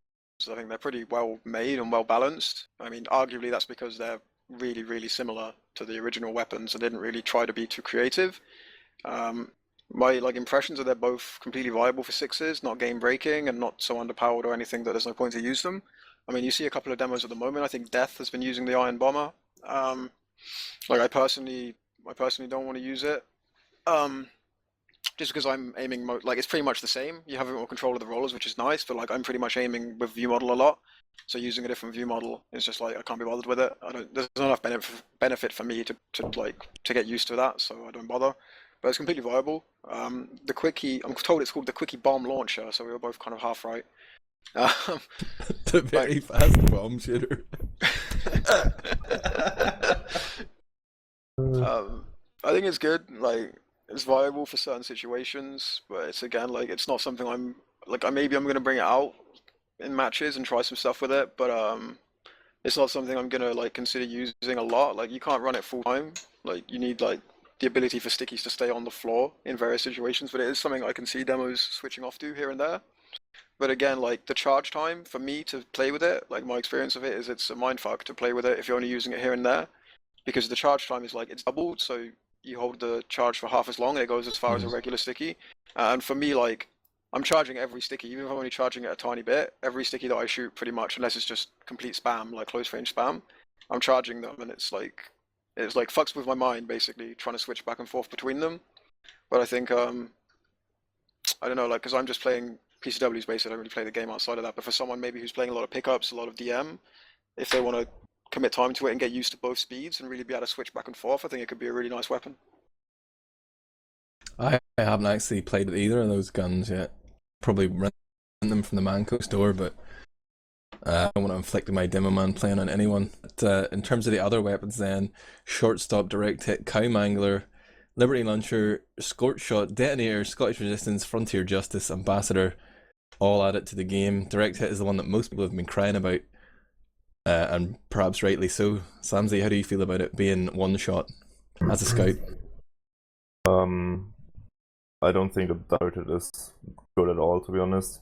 I think they're pretty well made and well balanced. I mean, arguably that's because they're really, really similar to the original weapons and didn't really try to be too creative. My impressions are they're both completely viable for sixes, not game breaking and not so underpowered or anything that there's no point to use them. I mean, you see a couple of demos at the moment. I think Death has been using the Iron Bomber. I personally don't want to use it. Just because I'm aiming, it's pretty much the same. You have a bit more control of the rollers, which is nice, but I'm pretty much aiming with view model a lot. So using a different view model is just I can't be bothered with it. There's not enough benefit for me to get used to that, so I don't bother. But it's completely viable. The Quickie, I'm told it's called the Quickie Bomb Launcher, so we were both kind of half right. The very fast bomb shooter. I think it's good. It's viable for certain situations, but it's it's not something maybe I'm gonna bring it out in matches and try some stuff with it, but it's not something I'm gonna consider using a lot. You can't run it full time. You need the ability for stickies to stay on the floor in various situations, but it is something I can see demos switching off to here and there. But again, the charge time for me to play with it, my experience of it is it's a mindfuck to play with it if you're only using it here and there, because the charge time is it's doubled, so you hold the charge for half as long and it goes as far as a regular sticky. And for me, I'm charging every sticky, even if I'm only charging it a tiny bit, every sticky that I shoot pretty much, unless it's just complete spam, close range spam, I'm charging them, and it's fucks with my mind basically, trying to switch back and forth between them. But I think, I don't know, because I'm just playing PCWs basically, I don't really play the game outside of that, but for someone maybe who's playing a lot of pickups, a lot of DM, if they want to commit time to it and get used to both speeds and really be able to switch back and forth, I think it could be a really nice weapon. I haven't actually played with either of those guns yet. Probably rent them from the Manco store, but I don't want to inflict my Demo Man playing on anyone. But, in terms of the other weapons then, Shortstop, Direct Hit, Cow Mangler, Liberty Launcher, Scorch Shot, Detonator, Scottish Resistance, Frontier Justice, Ambassador, all added to the game. Direct Hit is the one that most people have been crying about, and perhaps rightly so. smzi, how do you feel about it being one shot as a scout? I don't think the Direct Hit is good at all, to be honest.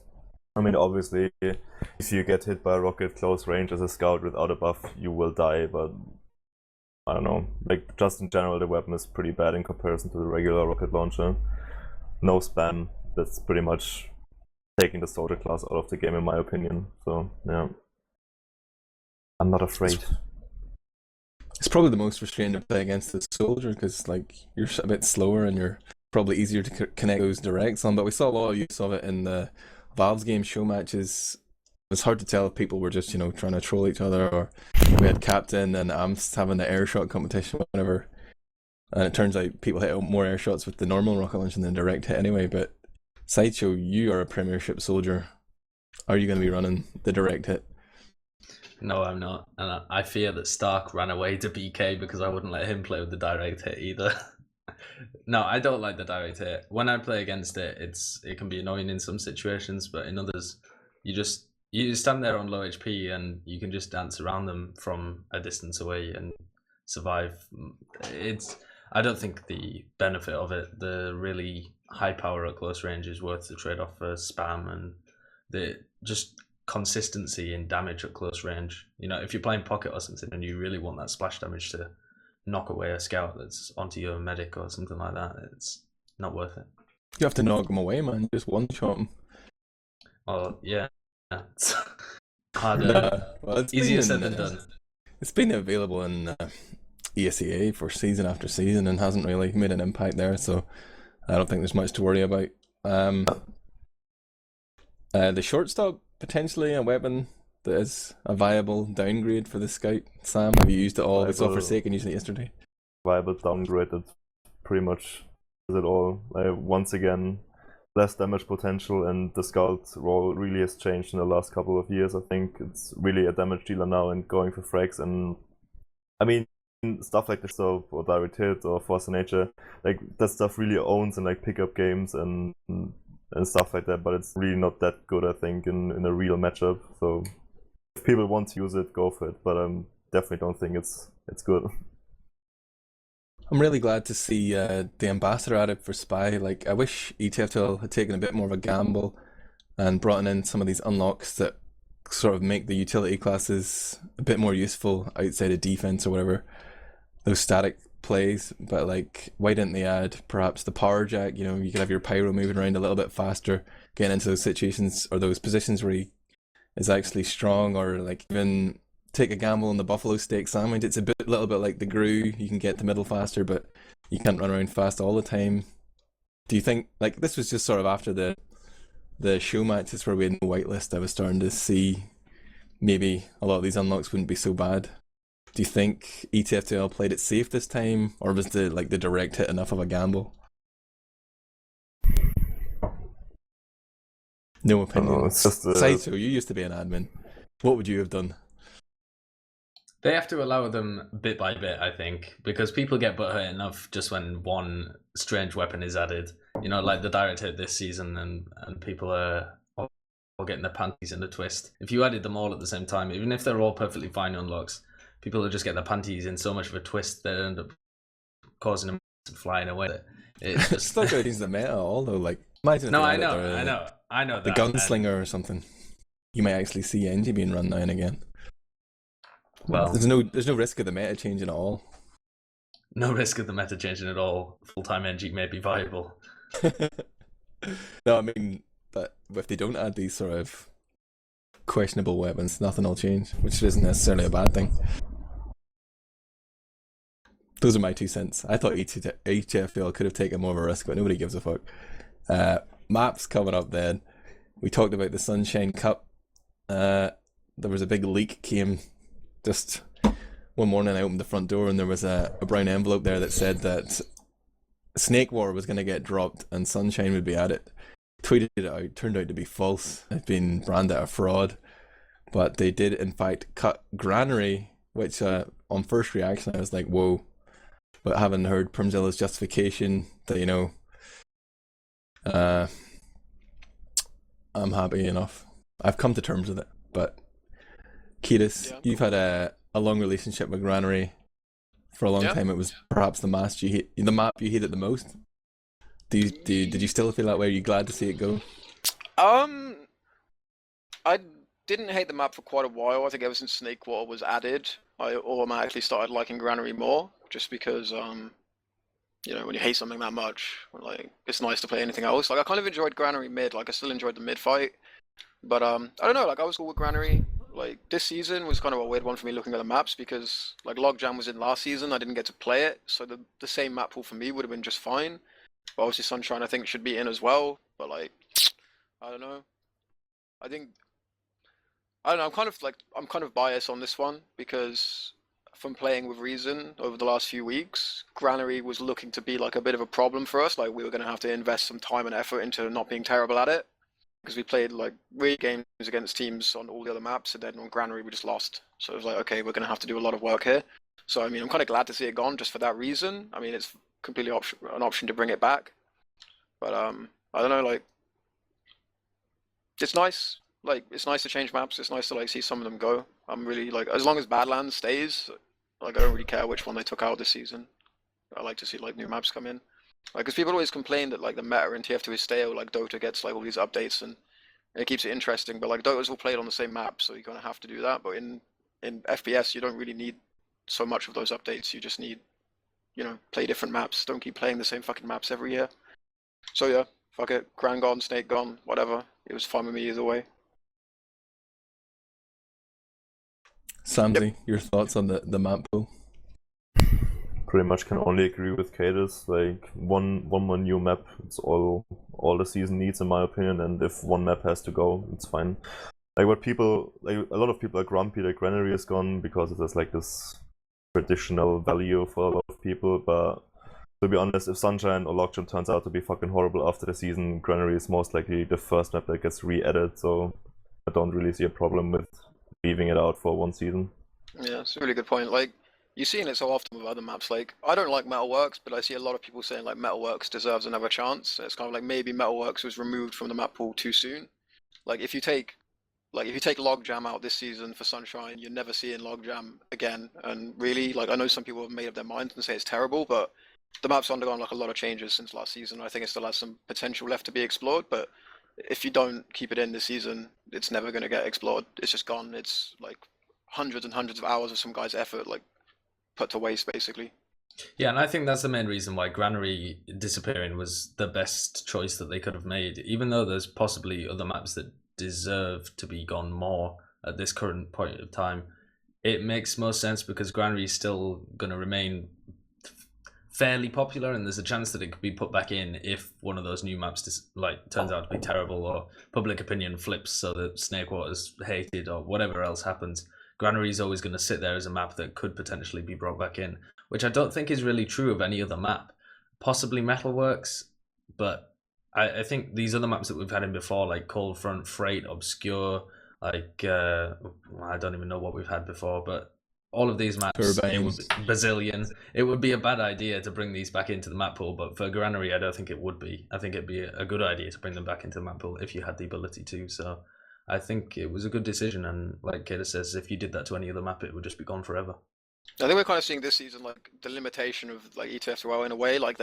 I mean, obviously, if you get hit by a rocket close range as a scout without a buff, you will die, but I don't know. Just in general, the weapon is pretty bad in comparison to the regular rocket launcher. No spam, that's pretty much taking the soldier class out of the game, in my opinion. So, yeah. I'm not afraid. It's probably the most frustrating to play against the soldier, because you're a bit slower and you're probably easier to connect those directs on, but we saw a lot of use of it in the Valve's game show matches. It's hard to tell if people were just, trying to troll each other, or we had Captain and Amps having the air shot competition, whatever. And it turns out people hit more air shots with the normal rocket launcher than direct hit anyway. But Sideshow, you are a Premiership soldier. Are you going to be running the direct hit? No, I'm not. And I fear that Stark ran away to BK because I wouldn't let him play with the direct hit either. No, I don't like the direct hit. When I play against it, it can be annoying in some situations, but in others, you stand there on low HP and you can just dance around them from a distance away and survive. I don't think the benefit of it, the really high power at close range, is worth the trade-off for spam and the just consistency in damage at close range. If you're playing pocket or something and you really want that splash damage to knock away a scout that's onto your medic or something like that, it's not worth it. You have to knock them away, man. Just one shot them. Oh, yeah. It's harder. It's easier said than done. It's been available in ESEA for season after season and hasn't really made an impact there, so I don't think there's much to worry about. The Shortstop, potentially a weapon that is a viable downgrade for the scout. Sam, have you used it all? We saw Forsaken using it yesterday. Viable downgrade, that pretty much is it all. Once again, less damage potential, and the scout role really has changed in the last couple of years. I think it's really a damage dealer now and going for frags, and I mean stuff like this, so or direct hit or force of nature, like that stuff really owns in like pickup games and stuff like that, but it's really not that good, I think, in a real matchup. So if people want to use it, go for it, but definitely don't think it's good. I'm really glad to see the ambassador added for Spy. Like, I wish ETFTL had taken a bit more of a gamble and brought in some of these unlocks that sort of make the utility classes a bit more useful outside of defense or whatever. Those static plays, but like, why didn't they add perhaps the power jack? You know, you could have your pyro moving around a little bit faster, getting into those situations or those positions where he is actually strong, or like even take a gamble on the buffalo stake sandwich. It's a little bit like the Gru. You can get to middle faster, but you can't run around fast all the time. Do you think, like, this was just sort of after the show matches where we had no whitelist, I was starting to see maybe a lot of these unlocks wouldn't be so bad. Do you think ETFTL played it safe this time, or was the direct hit enough of a gamble? No opinion. It's just Sideshow, you used to be an admin. What would you have done? They have to allow them bit by bit, I think, because people get butthurt enough just when one strange weapon is added. You know, like the direct hit this season, and people are all getting their panties in a twist. If you added them all at the same time, even if they're all perfectly fine unlocks, people will just get their panties in so much of a twist that end up causing them to flying away. It's just It's not going to change the meta at all, though. Like, imagine if no, they I added know the that. gunslinger or something. You might actually see Engie being run now and again. Well, there's no risk of the meta changing at all. No risk of the meta changing at all. Full-time NG may be viable. No, I mean, but if they don't add these sort of questionable weapons, nothing will change, which isn't necessarily a bad thing. Those are my 2 cents. I thought HFL could have taken more of a risk, but nobody gives a fuck. Maps coming up then. We talked about the Sunshine Cup. There was a big leak came just one morning. I opened the front door and there was a brown envelope there that said that Snake War was going to get dropped and Sunshine would be at it. Tweeted it out, turned out to be false. It's been branded a fraud, but they did in fact cut Granary, which on first reaction I was like, whoa. But having heard Primzilla's justification that, you know, I'm happy enough. I've come to terms with it. But Kaidus, you've had a long relationship with Granary for a long time. It was perhaps the map you hated the most. Did you still feel that way? Are you glad to see it go? I didn't hate the map for quite a while. I think ever since Snake Water was added, I automatically started liking Granary more, just because you know, when you hate something that much, like, it's nice to play anything else. Like, I kind of enjoyed Granary mid. Like, I still enjoyed the mid fight, but I don't know. Like, I was cool with Granary. Like, this season was kind of a weird one for me looking at the maps, because like Logjam was in last season, I didn't get to play it, so the same map pool for me would have been just fine. But obviously Sunshine I think should be in as well. But like, I don't know. I don't know. I'm kind of biased on this one, because from playing with Reason over the last few weeks, Granary was looking to be like a bit of a problem for us. Like, we were going to have to invest some time and effort into not being terrible at it, because we played like really games against teams on all the other maps, and then on Granary we just lost. So it was like, okay, we're going to have to do a lot of work here. So I mean, I'm kind of glad to see it gone just for that reason. I mean, it's completely an option to bring it back, but I don't know. Like, it's nice. Like, it's nice to change maps. It's nice to like see some of them go. I'm really like, as long as Badlands stays, like, I don't really care which one they took out this season. I like to see like new maps come in. Like, because people always complain that like the meta in TF2 is stale. Like, Dota gets like all these updates and it keeps it interesting. But like, Dota's all played on the same map, so you're gonna have to do that. But in FPS, you don't really need so much of those updates. You just need, you know, play different maps. Don't keep playing the same fucking maps every year. So yeah, fuck it. Gran gone, Snake gone, whatever. It was fine with me either way. smzi, your thoughts on the map pool? Pretty much can only agree with Kaidus. Like, one more new map, it's all the season needs in my opinion, and if one map has to go, it's fine. Like, what people, like, a lot of people are grumpy that Granary is gone because it has like this traditional value for a lot of people, but To be honest, if Sunshine or Logjam turns out to be fucking horrible after the season, Granary is most likely the first map that gets re-added, so I don't really see a problem with leaving it out for one season. Yeah, it's a really good point. Like, you've seen it so often with other maps. Like, I don't like Metalworks, but I see a lot of people saying like Metalworks deserves another chance. It's kind of like maybe Metalworks was removed from the map pool too soon. Like, if you take Logjam out this season for Sunshine, you're never seeing Logjam again. And really, like, I know some people have made up their minds and say it's terrible, but the map's undergone like a lot of changes since last season. I think it still has some potential left to be explored, but if you don't keep it in this season, it's never going to get explored. It's just gone. It's like hundreds and hundreds of hours of some guy's effort, like, put to waste, basically. Yeah, and I think that's the main reason why Granary disappearing was the best choice that they could have made, even though there's possibly other maps that deserve to be gone more at this current point of time. It makes most sense because Granary is still going to remain fairly popular, and there's a chance that it could be put back in if one of those new maps turns out to be terrible, or public opinion flips so that Snakewater's hated, or whatever else happens. Granary is always going to sit there as a map that could potentially be brought back in, which I don't think is really true of any other map. Possibly Metalworks, but I think these other maps that we've had in before, like Cold Front, Freight, Obscure, like I don't even know what we've had before, but all of these maps, Bazillion, it would be a bad idea to bring these back into the map pool, but for Granary, I don't think it would be. I think it'd be a good idea to bring them back into the map pool if you had the ability to, so I think it was a good decision, and like Kaidus says, if you did that to any other map, it would just be gone forever. I think we're kind of seeing this season like the limitation of like ETF2L in a way. Like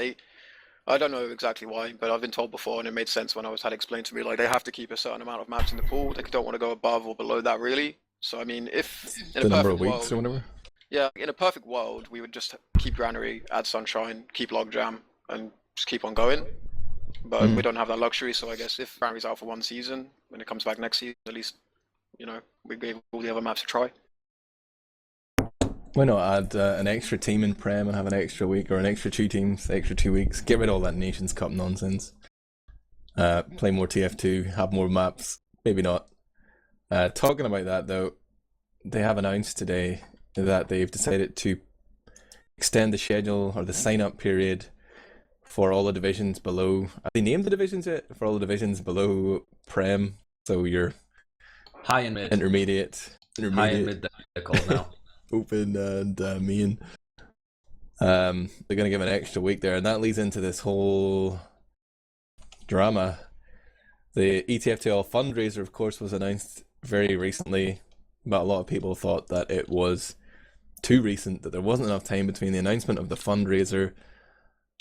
I don't know exactly why, but I've been told before, and it made sense when I was had explained to me. Like they have to keep a certain amount of maps in the pool. They don't want to go above or below that really. So I mean, if in The a number of perfect weeks world, or whatever. yeah, in a perfect world, we would just keep Granary, add Sunshine, keep Logjam, and just keep on going. But we don't have that luxury, so I guess if Granary's out for one season, when it comes back next season, at least, you know, we gave all the other maps a try. Why not add an extra team in Prem and have an extra week, or an extra 2 teams, extra 2 weeks? Get rid of all that Nations Cup nonsense. Play more TF2, have more maps. Maybe not. Talking about that though, they have announced today that they've decided to extend the schedule or the sign-up period for all the divisions below. Have they named the divisions yet? For all the divisions below Prem, so your high and mid, intermediate, high and mid, they're called now. Open and main. They're going to give an extra week there, and that leads into this whole drama. The ETF2L fundraiser, of course, was announced very recently, but a lot of people thought that it was too recent, that there wasn't enough time between the announcement of the fundraiser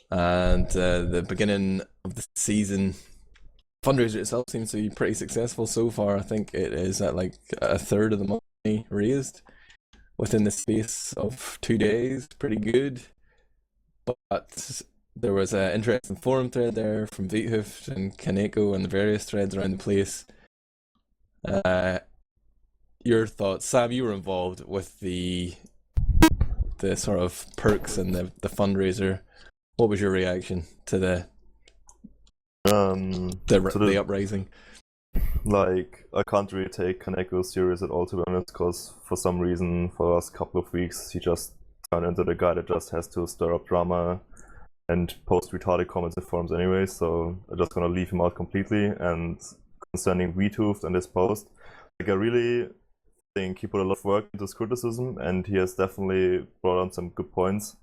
and the beginning of the season. Fundraiser itself seems to be pretty successful so far. I think it is at like a third of the money raised within the space of 2 days. Pretty good. But there was an interesting forum thread there from Veethooft and Kaneko and the various threads around the place. Your thoughts, Sam? You were involved with the sort of perks and the fundraiser. What was your reaction to the uprising? Like, I can't really take Kaneko serious at all, to be honest, because for some reason, for the last couple of weeks, he just turned into the guy that just has to stir up drama and post retarded comments in forums anyway, so I'm just gonna leave him out completely. And concerning Veethooft and his post, like, I really think he put a lot of work into his criticism, and he has definitely brought on some good points.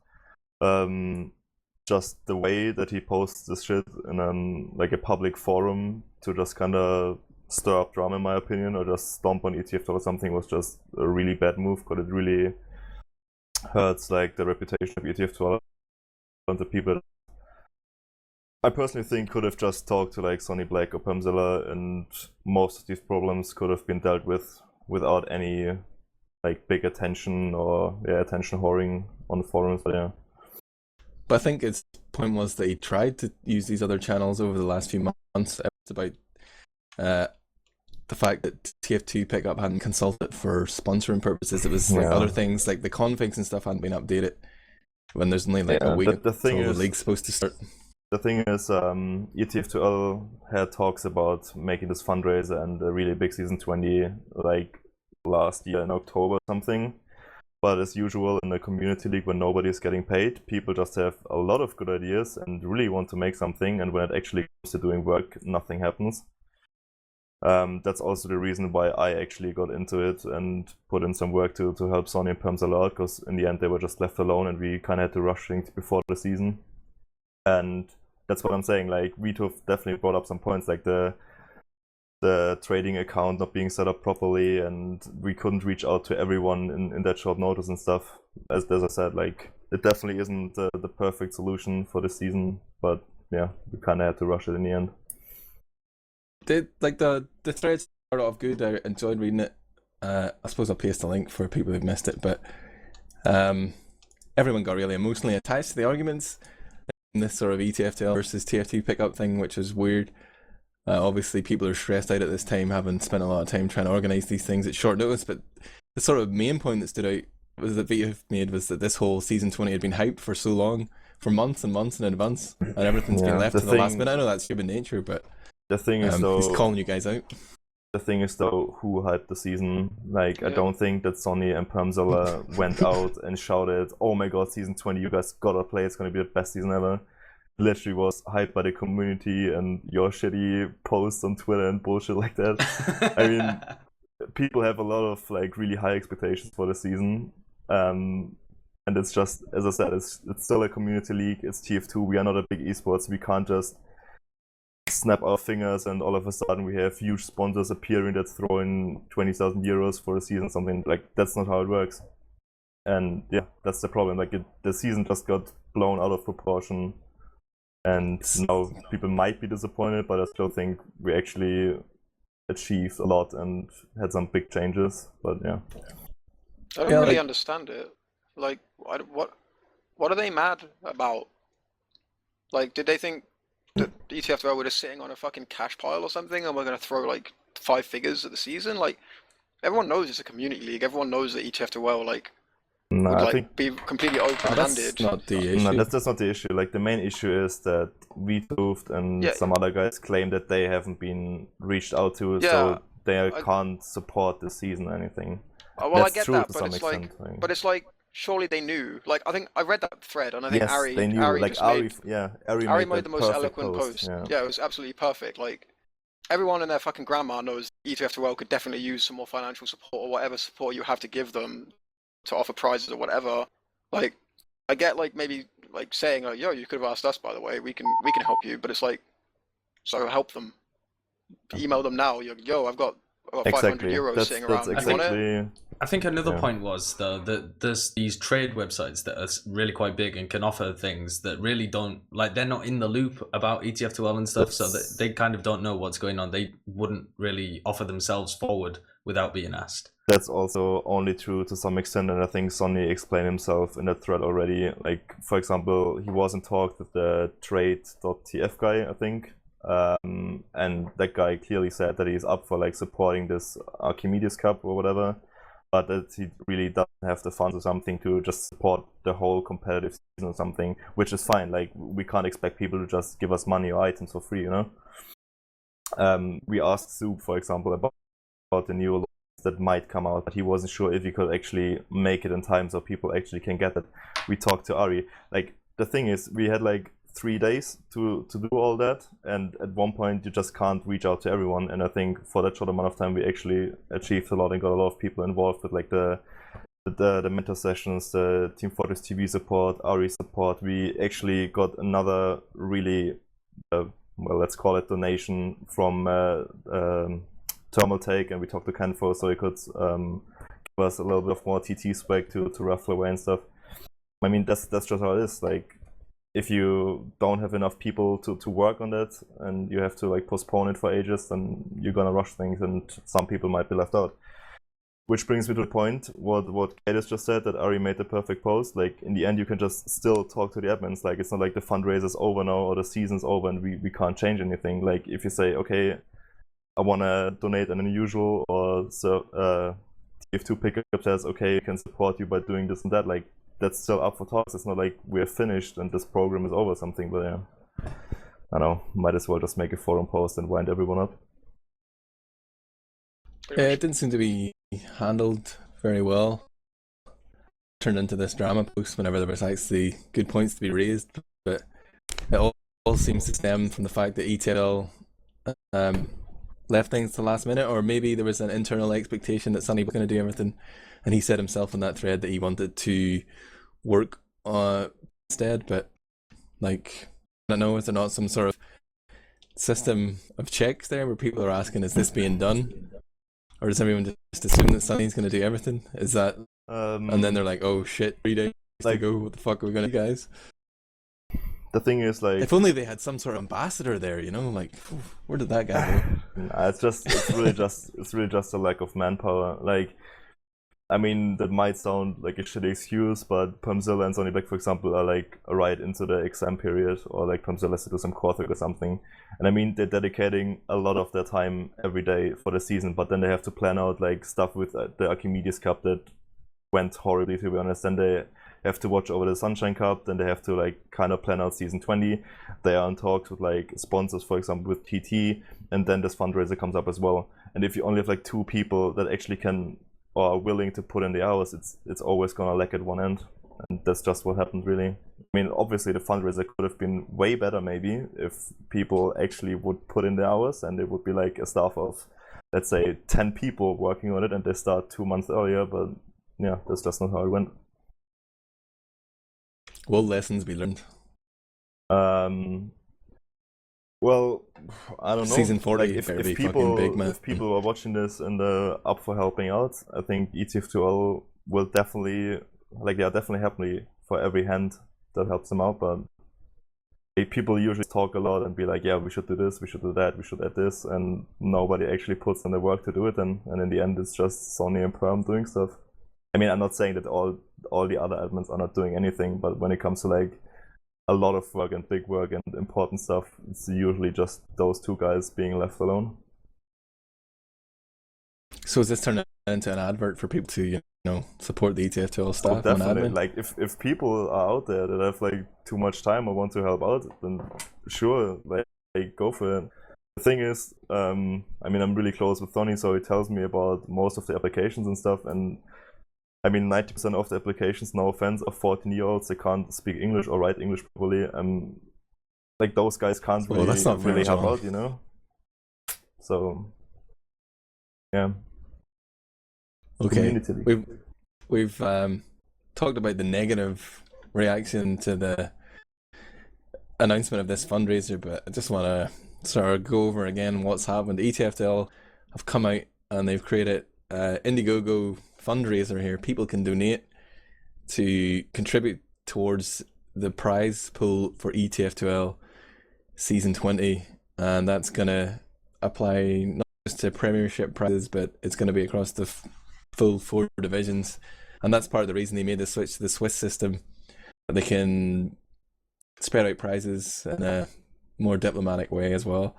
Just the way that he posts this shit in like a public forum to just kind of stir up drama, in my opinion, or just stomp on ETF or something, was just a really bad move, because it really hurts like the reputation of ETF12 and the people I personally think could have just talked to like Sonny Black or Pamzilla, and most of these problems could have been dealt with without any like big attention or attention whoring on the forums. But yeah. But I think his point was that he tried to use these other channels over the last few months. It's about the fact that TF2 Pickup hadn't consulted for sponsoring purposes. It was like other things, like the configs and stuff hadn't been updated when there's only like a week until the league's supposed to start. The thing is, ETF2L had talks about making this fundraiser and a really big season 20 like last year in October or something. But as usual in a community league where nobody is getting paid, people just have a lot of good ideas and really want to make something, and when it actually comes to doing work, nothing happens. That's also the reason why I actually got into it and put in some work to help Sony and Perms a lot, because in the end they were just left alone and we kind of had to rush things before the season. And that's what I'm saying, like Vito definitely brought up some points, like the trading account not being set up properly, and we couldn't reach out to everyone in that short notice and stuff. As I said, like it definitely isn't the perfect solution for the season, but yeah, we kind of had to rush it in the end. The threads started off good. I enjoyed reading it. I suppose I'll paste a link for people who've missed it, but everyone got really emotionally attached to the arguments in this sort of ETFTL versus TFT pickup thing, which is weird. Obviously, people are stressed out at this time, having spent a lot of time trying to organise these things at short notice, but the sort of main point that stood out was that Vito made was that this whole Season 20 had been hyped for so long, for months and months in advance, and everything's been left to the last minute. I know that's human nature, but the thing is, though, he's calling you guys out. The thing is, though, who hyped the season? Like, I don't think that Sony and Permzilla went out and shouted, "Oh my god, Season 20, you guys gotta play, it's gonna be the best season ever." Literally was hyped by the community and your shitty posts on Twitter and bullshit like that. I mean, people have a lot of like really high expectations for the season, and it's just, as I said, it's still a community league. It's TF2. We are not a big esports. We can't just snap our fingers and all of a sudden we have huge sponsors appearing that's throwing 20,000 euros for a season, something like that's not how it works. And yeah, that's the problem. Like the season just got blown out of proportion. And now people might be disappointed, but I still think we actually achieved a lot and had some big changes. But yeah, I don't really understand it. Like, what are they mad about? Like, did they think that ETFTL were just sitting on a fucking cash pile or something, and we're gonna throw like 5 figures at the season? Like, everyone knows it's a community league. Everyone knows that ETFTL would like be completely open-handed. That's not the issue. No, that's not the issue. Like the main issue is that Vitoofed and some other guys claim that they haven't been reached out to, so they can't support the season or anything. Well, that's I get that, but it's like, surely they knew. Like, I think I read that thread, and I think Ari, they knew. Ari like Ari made the most eloquent post. Yeah, it was absolutely perfect. Like, everyone and their fucking grandma knows ETFTL could definitely use some more financial support or whatever support you have to give them to offer prizes or whatever. Like, I get like maybe like saying like, yo, you could have asked us, by the way, we can help you, but it's like, so help them. Email them now. Yo, I've got 500 euros sitting around. You want it? I think another point was though that there's these trade websites that are really quite big and can offer things that really don't, like, they're not in the loop about ETFTL and stuff, so that they kind of don't know what's going on. They wouldn't really offer themselves forward without being asked. That's also only true to some extent, and I think Sonny explained himself in that thread already. Like, for example, he was in talk with the trade.tf guy, I think, and that guy clearly said that he's up for like supporting this Archimedes Cup or whatever, but that he really doesn't have the funds or something to just support the whole competitive season or something, which is fine. Like, we can't expect people to just give us money or items for free, you know? We asked Soup, for example, about the new that might come out, but he wasn't sure if he could actually make it in time so people actually can get it. We talked to Ari. Like, the thing is, we had like 3 days to do all that, and at one point you just can't reach out to everyone, and I think for that short amount of time we actually achieved a lot and got a lot of people involved with like the mentor sessions, the teamfortress.tv support, Ari support. We actually got another really well, let's call it donation from Thermal Take, and we talked to Kenfo so he could give us a little bit of more TT swag to ruffle away and stuff. I mean, that's just how it is. Like, if you don't have enough people to work on that, and you have to like postpone it for ages, then you're gonna rush things, and some people might be left out. Which brings me to the point what kaidus just said, that Ari made the perfect post. Like, in the end, you can just still talk to the admins. Like, it's not like the fundraiser's over now or the season's over and we can't change anything. Like, if you say, okay, I want to donate an unusual, or so TF2 pickup says, okay, I can support you by doing this and that, like, that's still up for talks. It's not like we're finished and this program is over or something, but yeah. I don't know, might as well just make a forum post and wind everyone up. Yeah, it didn't seem to be handled very well. turned into this drama post whenever there was actually good points to be raised, but it all seems to stem from the fact that ETL left things to the last minute, or maybe there was an internal expectation that Sonny was going to do everything, and he said himself in that thread that he wanted to work instead. But like, I don't know, is there not some sort of system of checks there where people are asking, is this being done, or does everyone just assume that Sonny's going to do everything? Is that and then they're like, oh shit, 3 days to go, what the fuck are we going to do, guys? The thing is, like, if only they had some sort of ambassador there, you know, like, where did that guy go? Nah, it's really just a lack of manpower. Like, I mean, that might sound like a shitty excuse, but Permzilla and Sonny Black, for example, are like right into the exam period, or like Permzilla has to do some coursework or something. And I mean, they're dedicating a lot of their time every day for the season, but then they have to plan out like stuff with the Archimedes Cup that went horribly, to be honest. Then they have to watch over the Sunshine Cup, then they have to like kind of plan out season 20. They are in talks with like sponsors, for example with TT, and then this fundraiser comes up as well. And if you only have like 2 people that actually can or are willing to put in the hours, it's always gonna lack at one end. And that's just what happened, really. I mean, obviously the fundraiser could have been way better maybe if people actually would put in the hours, and it would be like a staff of, let's say, 10 people working on it, and they start 2 months earlier. But yeah, that's just not how it went. Will lessons be learned? Well, I don't know. Season 40 like, if people big, man. If people are watching this and up for helping out, I think ETF2L will definitely, like, they are definitely happy for every hand that helps them out. But people usually talk a lot and be like, yeah, we should do this, we should do that, we should add this, and nobody actually puts in the work to do it. And in the end, it's just Sony and Perm doing stuff. I mean, I'm not saying that all the other admins are not doing anything, but when it comes to like a lot of work and big work and important stuff, it's usually just those 2 guys being left alone. So is this turning into an advert for people to, you know, support the ETF2L staff? Oh, definitely. Like, if people are out there that have like too much time or want to help out, then sure, like go for it. The thing is, I mean, I'm really close with Tony, so he tells me about most of the applications and stuff, and I mean, 90% of the applications, no offense, are 14-year-olds. They can't speak English or write English properly. Like, those guys can't really, that's not really help wrong. out, you know? So, yeah. Okay, we've talked about the negative reaction to the announcement of this fundraiser, but I just want to sort of go over again what's happened. ETFL have come out and they've created Indiegogo fundraiser here. People can donate to contribute towards the prize pool for ETF2L season 20, and that's gonna apply not just to premiership prizes, but it's going to be across the full 4 divisions. And that's part of the reason they made the switch to the Swiss system. They can spread out prizes in a more diplomatic way as well.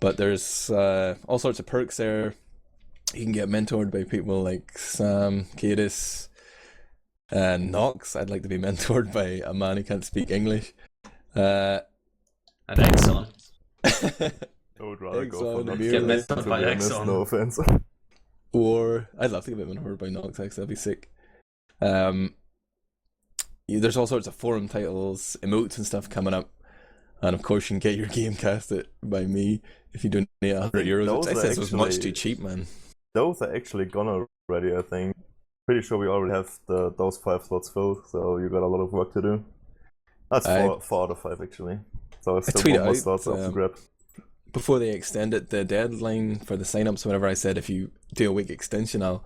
But there's all sorts of perks there. You can get mentored by people like Sam, kaidus, and Nox. I'd like to be mentored by a man who can't speak English. And Exxon. I would rather go for Nox. Get mentored by Exxon. No offense. Or I'd love to get mentored by Nox, actually. That'd be sick. There's all sorts of forum titles, emotes and stuff coming up. And of course, you can get your game casted by me if you donate €100. Which I said was much too cheap, man. Those are actually gone already, I think. Pretty sure we already have those 5 slots filled, so you got a lot of work to do. That's 4 out of 5 actually. So it's still 1 more slots up to grab. Before they extended the deadline for the sign-ups, whenever I said if you do a week extension, I'll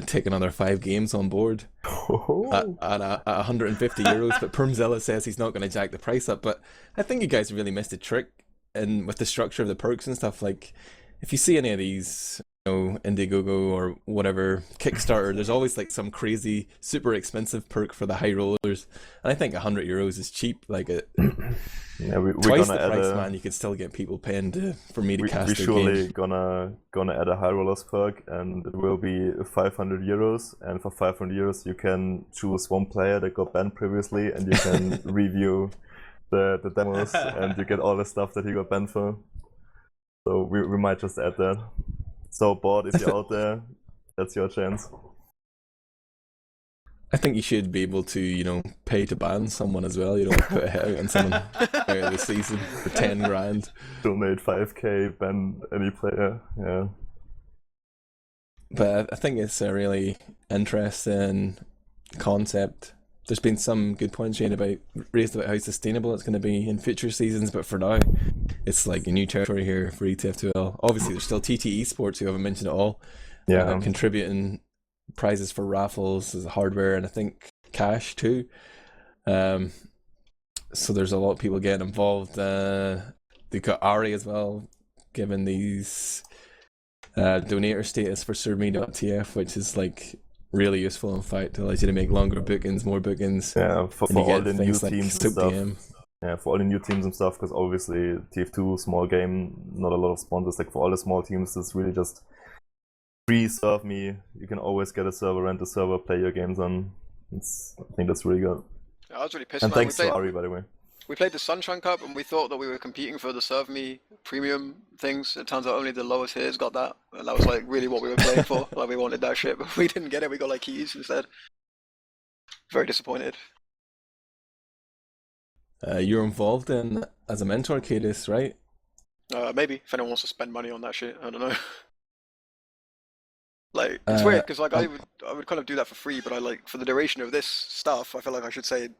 take another 5 games on board at €150. But Permzilla says he's not going to jack the price up. But I think you guys really missed a trick in with the structure of the perks and stuff. Like, if you see any of these, you know, Indiegogo or whatever Kickstarter, there's always like some crazy super expensive perk for the high rollers, and I think €100 is cheap. Like we're twice gonna the add price, man. You could still get people paying for me to cast we're their surely games. gonna add a high rollers perk, and it will be €500. And for €500 you can choose 1 player that got banned previously, and you can review the demos, and you get all the stuff that he got banned for. So we might just add that. So, Board, if you're out there, that's your chance. I think you should be able to, pay to ban someone as well. Put a hit out on someone out of the season for 10 grand. Donate 5k, ban any player. Yeah. But I think it's a really interesting concept. There's been some good points raised about how sustainable it's going to be in future seasons, but for now, it's like a new territory here for ETF2L. Obviously, there's still TT Esports, who haven't mentioned at all, contributing prizes for raffles, as hardware, and I think cash too. So there's a lot of people getting involved. They've got Ari as well, giving these donator status for smzi.tf, which is like really useful. In fact, it allows you to make longer bookings, more bookings. Yeah, for all the new teams and stuff. DM. Yeah, for all the new teams and stuff, because obviously TF2, small game, not a lot of sponsors. Like for all the small teams, it's really just free serve me. You can always get a server, rent a server, play your games on. I think that's really good. Yeah, I was really pissed. And thanks to Ari, by the way. We played the Sunshine Cup and we thought that we were competing for the Serve Me premium things. It turns out only the lowest tiers got that. And that was like really what we were playing for. Like we wanted that shit, but we didn't get it. We got like keys instead. Very disappointed. You're involved in as a mentor, kaidus, right? Maybe, if anyone wants to spend money on that shit. I don't know. Like, it's weird, because like I would kind of do that for free, but I like, for the duration of this stuff, I feel like I should say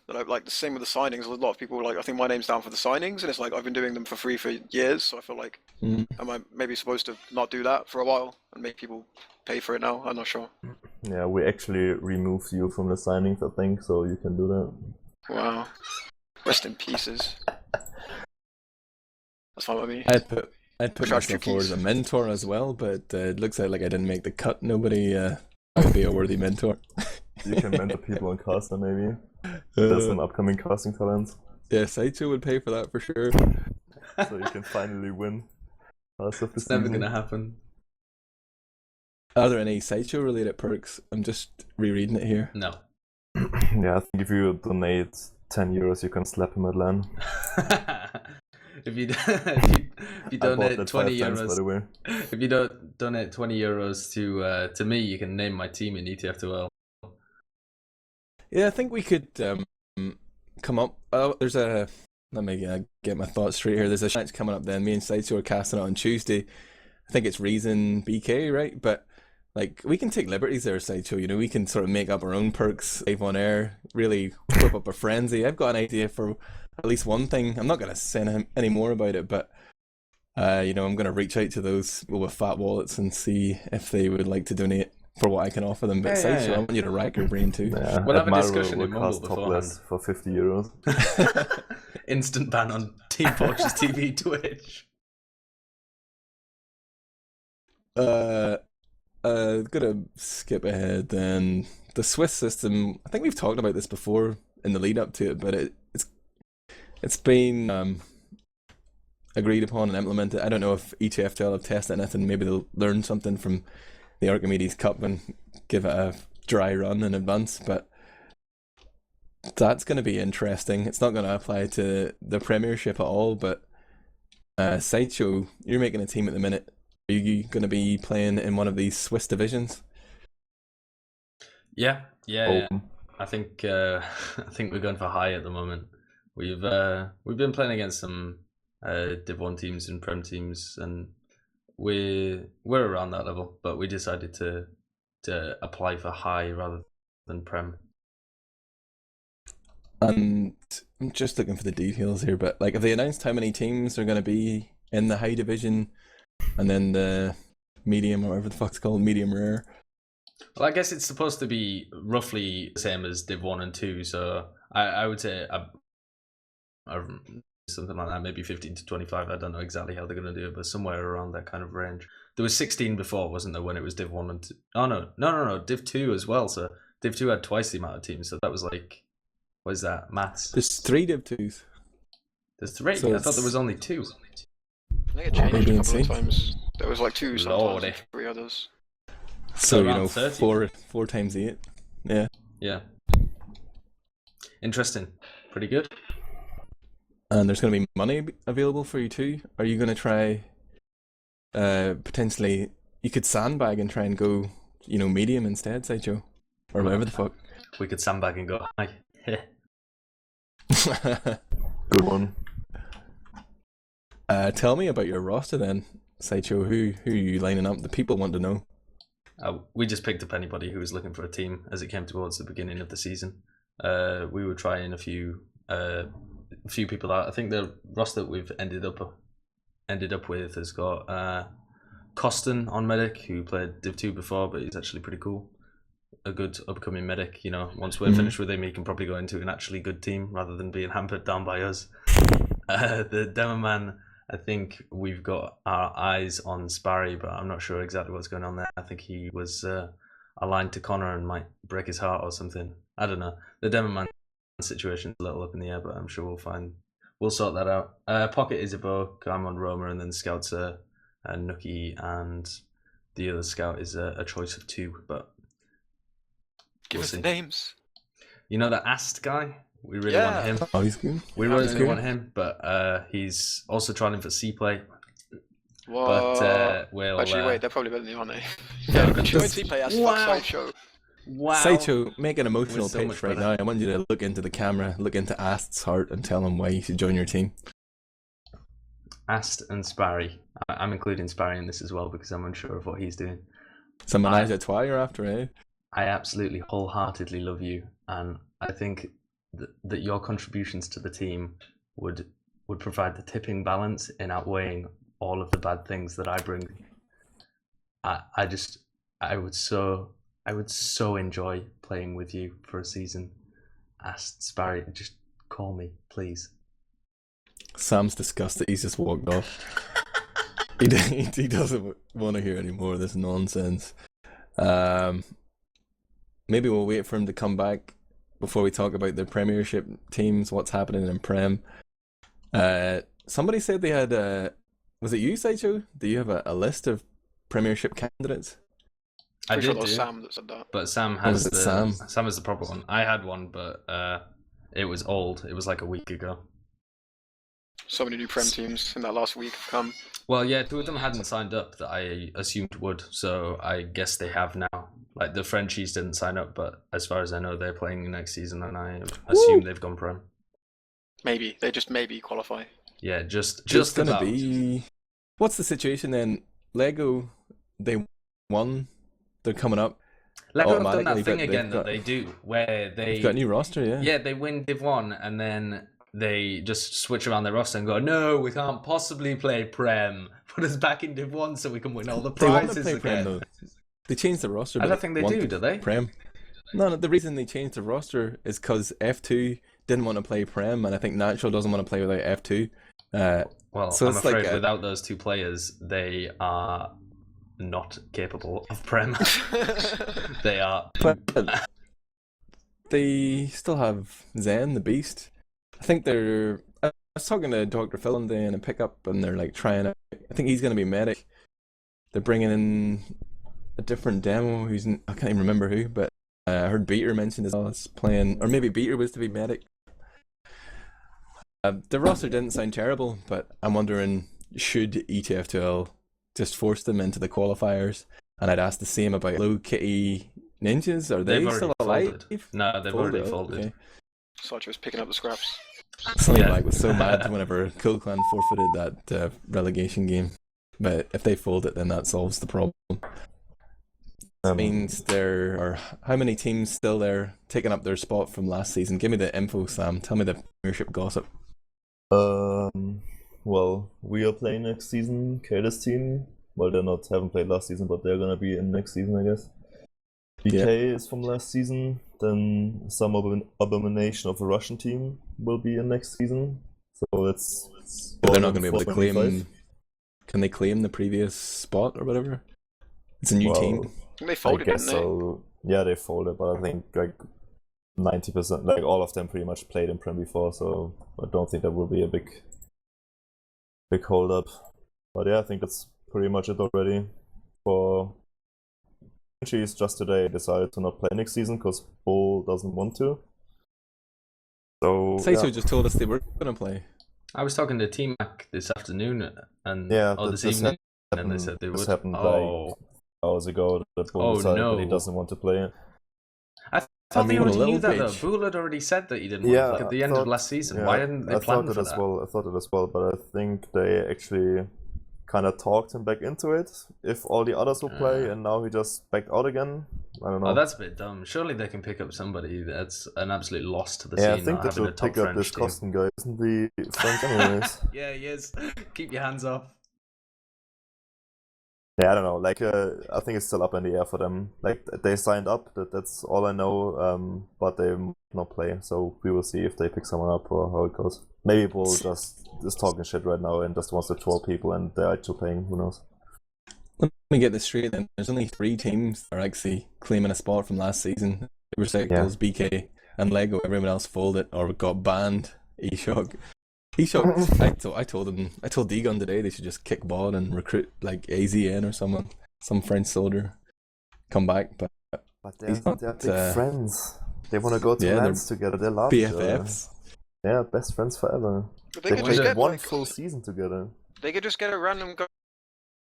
that I like the same with the signings. A lot of people like, I think my name's down for the signings, and it's like I've been doing them for free for years, so I feel like am I maybe supposed to not do that for a while and make people pay for it now? I'm not sure. Yeah, we actually removed you from the signings, I think, so you can do that. Wow. Rest in pieces. That's fine with me. I'd put myself forward as a mentor as well, but it looks like I didn't make the cut. Nobody would be a worthy mentor. You can mentor people on caster, maybe. There's some upcoming casting talents. Yeah, Sideshow would pay for that for sure. So you can finally win. It's never gonna happen. Are there any Sideshow related perks? I'm just rereading it here. No. Yeah, I think if you donate 10 euros, you can slap him at LAN. If you donate 20 euros, by the way. If you don't donate 20 euros to me, you can name my team in ETF2L. Yeah, I think we could come up. There's a. Let me get my thoughts straight here. There's a match coming up then. Me and Sideshow are casting it on Tuesday. I think it's Reason BK, right? But like we can take liberties there, Sideshow. We can sort of make up our own perks live on air. Really whip up a frenzy. I've got an idea for at least one thing. I'm not going to say any more about it, but I'm going to reach out to those with fat wallets and see if they would like to donate for what I can offer them. But Sideshow, I want you to rack your brain too. Yeah, we'll have a Admirable discussion in Mumble beforehand. For 50 euros. Instant ban on teamfortress.tv Twitch. Gonna skip ahead then. The Swiss system, I think we've talked about this before in the lead up to it, but it's been agreed upon and implemented. I don't know if ETF2L have tested anything. Maybe they'll learn something from the Archimedes Cup and give it a dry run in advance, but that's going to be interesting. It's not going to apply to the Premiership at all, but Sideshow, you're making a team at the minute. Are you going to be playing in one of these Swiss divisions? Yeah. I think we're going for high at the moment. We've been playing against some Div 1 teams and Prem teams, and we're around that level. But we decided to apply for high rather than Prem. And I'm just looking for the details here, but like, have they announced how many teams are going to be in the high division, and then the medium, or whatever the fuck's called, medium rare? Well, I guess it's supposed to be roughly the same as Div 1 and 2, so I would say something like that, maybe 15 to 25. I don't know exactly how they're going to do it, but somewhere around that kind of range. There was 16 before, wasn't there, when it was Div 1 and 2? Oh, no, Div 2 as well, so Div 2 had twice the amount of teams, so that was like, what is that, maths? There's 3 Div 2s. There's 3? So I thought there was only 2. I think it changed a couple of times. There was like 2 sometimes, Lordy. 3 others. So, around 30. 4 times 8. Yeah. Yeah. Interesting. Pretty good. And there's going to be money available for you too. Are you going to try, potentially, you could sandbag and try and go, medium instead, Sideshow? Or whatever the fuck. we could sandbag and go hi. Good one. Tell me about your roster then, Sideshow. Who are you lining up? The people want to know. We just picked up anybody who was looking for a team as it came towards the beginning of the season. We were trying a few people out. I think the roster that we've ended up with has got Costin on medic, who played Div 2 before, but he's actually pretty cool. A good upcoming medic. You know, once we're finished with him, he can probably go into an actually good team rather than being hampered down by us. The demo man, I think we've got our eyes on Sparry, but I'm not sure exactly what's going on there. I think he was aligned to Connor and might break his heart or something. I don't know. The demo man situation is a little up in the air, but I'm sure we'll sort that out. Pocket is a Boke, I'm on Roma, and then Scouts are Nookie, and the other Scout is a choice of 2, but Give us the names. You know the Ast guy? We really want him. Oh, he's good. We really want him, but he's also trying for C play. Whoa. But we'll actually, wait, they're probably better than you, aren't they? Yeah, Join C-Play as fuck Sideshow. Wow. Sideshow, make an emotional We're so pitch much right better. now. I want you to look into the camera, look into Ast's heart, and tell him why he should join your team. Ast and Sparry. I'm including Sparry in this as well because I'm unsure of what he's doing. Some menage a trois you're after, eh? I absolutely wholeheartedly love you, and I think that your contributions to the team would provide the tipping balance in outweighing all of the bad things that I bring. I would so enjoy playing with you for a season. Ask Sparry, just call me, please. Sam's disgusted. He's just walked off. He doesn't want to hear any more of this nonsense. Maybe we'll wait for him to come back before we talk about the Premiership teams, what's happening in Prem. Somebody said they had was it you, Sideshow? Do you have a list of Premiership candidates? I Pretty sure did that was do, Sam that said that. but Sam was has it Sam? Sam has the proper one. I had one, but it was old. It was like a week ago. So many new Prem teams in that last week have come. Well, yeah, 2 of them hadn't signed up that I assumed would, so I guess they have now. Like the Frenchies didn't sign up, but as far as I know, they're playing next season, and I assume they've gone Prem. Maybe. They just maybe qualify. Yeah, just gonna about. be. What's the situation then? Lego, they won. They're coming up. Lego have done automatically, that thing but they've again got- that they do, where They've got a new roster, yeah. yeah, they win Div 1 and then they just switch around their roster and go, no, we can't possibly play Prem. Put us back in Div 1 so we can win all the They want to prizes play again. Prem though. They changed the roster. I but don't think they want do, to do they? Prem. No, the reason they changed the roster is because F2 didn't want to play Prem, and I think Natural doesn't want to play without F2. Well, So I'm it's like afraid a- without those 2 players, they are not capable of Prem. They are. But they still have Zen, the Beast. I think they're. I was talking to Dr. Phil one day in a pickup, and they're like trying out. I think he's going to be medic. They're bringing in a different demo. I can't even remember who, but I heard Beater mentioned as well as playing, or maybe Beater was to be medic. The roster didn't sound terrible, but I'm wondering, should ETF2L just force them into the qualifiers? And I'd ask the same about Low Kitty Ninjas. Are they They've still already alive? folded. No, they've already folded. Okay. Sideshow was picking up the scraps. Sunnyback was so mad whenever Cool Clan forfeited that relegation game. But if they fold it, then that solves the problem. Means there are how many teams still there taking up their spot from last season? Give me the info, Sam. Tell me the Premiership gossip. Well, we are playing next season. Kaidus team. Well, haven't played last season, but they're gonna be in next season, I guess. BK is from last season. Then some abomination of a Russian team will be in next season. So that's. But they're not going to be able to 425. claim. Can they claim the previous spot or whatever? It's a new team. I think they folded, I guess didn't they? so. Yeah, they folded, but I think like 90%, like all of them pretty much played in Prem before, so I don't think that will be a big hold up. But yeah, I think that's pretty much it already. For Cheese, just today decided to not play next season because Bull doesn't want to. So Saito just told us they were going to play. I was talking to T-Mac this afternoon and this this evening, and they said they this would. happened Oh, like hours ago that Bull Oh, decided that he no. doesn't want to play it. thought they mean, already a knew little that though. page. Boole had already said that he didn't Yeah, want to at the I end of thought- last season. yeah, Why hadn't they I planned thought for it as that? well. I thought it as well, but I think they actually kind of talked him back into it. If all the others will play, and now he just backed out again. I don't know. Oh, that's a bit dumb. Surely they can pick up somebody that's an absolute loss to the yeah, I scene, think not they having a should top pick up this French team. Costin guy. Isn't he French anyways? Yeah, he is. Keep your hands off. Yeah, I don't know. Like, I think it's still up in the air for them. Like, they signed up. That's all I know. But they might not play. So we will see if they pick someone up or how it goes. Maybe Bull just is talking shit right now and just wants to troll people, and they're actually playing. Who knows? Let me get this straight then. There's only 3 teams that are actually claiming a spot from last season. Recycles, BK, and Lego. Everyone else folded or got banned. eShock. eShock, I told Degon today they should just kick ball and recruit like AZN or someone, some French soldier, come back. But they're, not, they're big friends. They want to go to lands together. They love each other. BFFs. Yeah, best friends forever. But They they could just played get one like, full season together. they could just get a random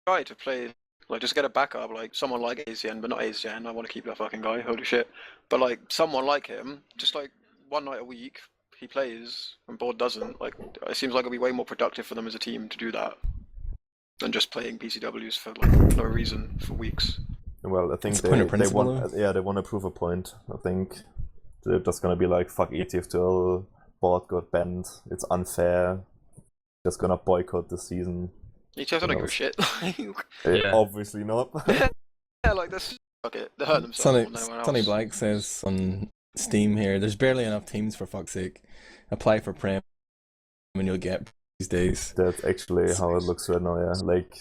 guy to play, like just get a backup, like someone like AZN, but not AZN. I want to keep that fucking guy. Holy shit! But like someone like him, just like one night a week, he plays and Board doesn't. Like it seems like it'd be way more productive for them as a team to do that than just playing PCWs for like no reason for weeks. Well, I think It's a point of they principle, want they want to prove a point. I think they're just gonna be like, fuck ETF12, board got banned, it's unfair, just gonna boycott the season. ETFs don't give a shit. Yeah. Obviously not. Yeah, like this. Fuck it. They hurt themselves more than anyone Sonny else. Black says on Steam here, there's barely enough teams for fuck's sake. Apply for Prem and you'll get these days. That's actually how it looks right now, yeah. Like,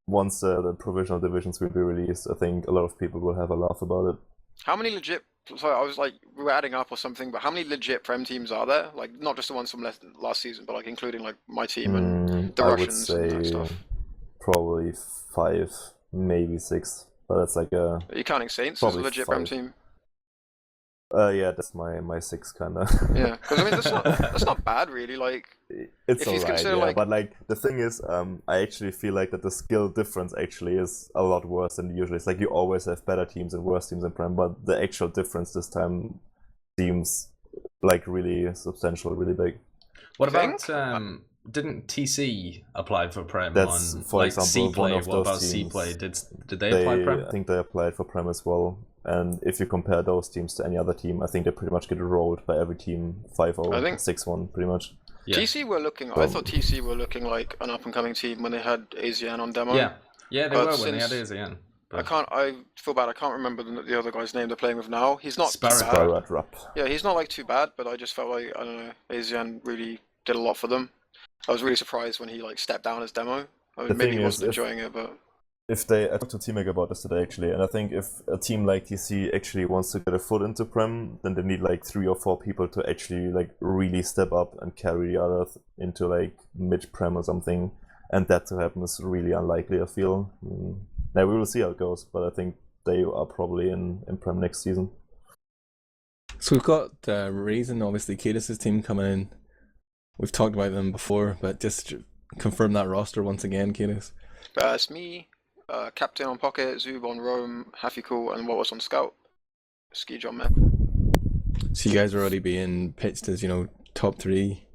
once the provisional divisions will be released, I think a lot of people will have a laugh about it. How many legit? Sorry, I was like, we were adding up or something, but how many legit Prem teams are there? Like, not just the ones from last season, but like including like my team and the I would Russians and that say stuff. probably 5, maybe 6. But that's like a... Are you counting Saints as a Probably legit Prem 5. team? Yeah, that's my 6 kinda. Yeah, because I mean that's not bad really. Like, It's if you alright, consider, yeah, like- but like the thing is, I actually feel like that the skill difference actually is a lot worse than usually. It's like you always have better teams and worse teams in Prem, but the actual difference this time seems like really substantial, really big. What Think? about didn't TC apply for Prem That's, on for like example, C-Play? one of What those about teams. C-Play? Did they apply Prem? I think they applied for Prem as well. And if you compare those teams to any other team, I think they pretty much get rolled by every team 5-0, I think- 6-1, pretty much. Yeah. TC were looking. I thought TC were looking like an up and coming team when they had AZN on demo. Yeah, they But were when they had since- AZN. I feel bad. I can't remember the other guy's name they're playing with now. He's not too Sparrow. bad. Spyrat Rap. Yeah, he's not like too bad, but I just felt like, I don't know, AZN really did a lot for them. I was really surprised when he like stepped down his demo. I mean, The maybe thing he is, wasn't if- enjoying it, but I talked to T-Mac about this today actually, and I think if a team like TC actually wants to get a foot into Prem, then they need like 3 or 4 people to actually like really step up and carry the others into like mid-Prem or something, and that to happen is really unlikely, I feel. Now we will see how it goes, but I think they are probably in Prem next season. So we've got Raisin, obviously kaidus' team coming in. We've talked about them before, but just to confirm that roster once again, kaidus. it's me, Captain on Pocket, Zoob on Rome, Happy Cool, and what was on Scout? Ski John Man. So you guys are already being pitched as, top 3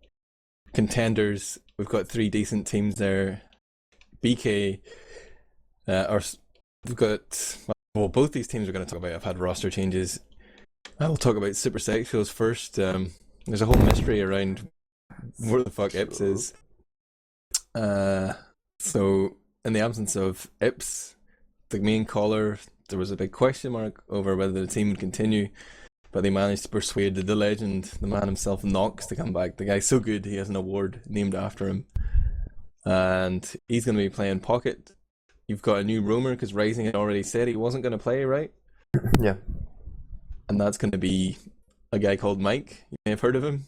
contenders. We've got 3 decent teams there. BK, we've got, well, both these teams we're going to talk about have had roster changes. I'll talk about Super Sexuals first. There's a whole mystery around where the fuck Ips is. So in the absence of Ips, the main caller, there was a big question mark over whether the team would continue, but they managed to persuade the legend, the man himself, Nox, to come back. The guy's so good, he has an award named after him. And he's going to be playing Pocket. You've got a new rumor, because Rising had already said he wasn't going to play, right? Yeah. And that's going to be a guy called Mike. You may have heard of him.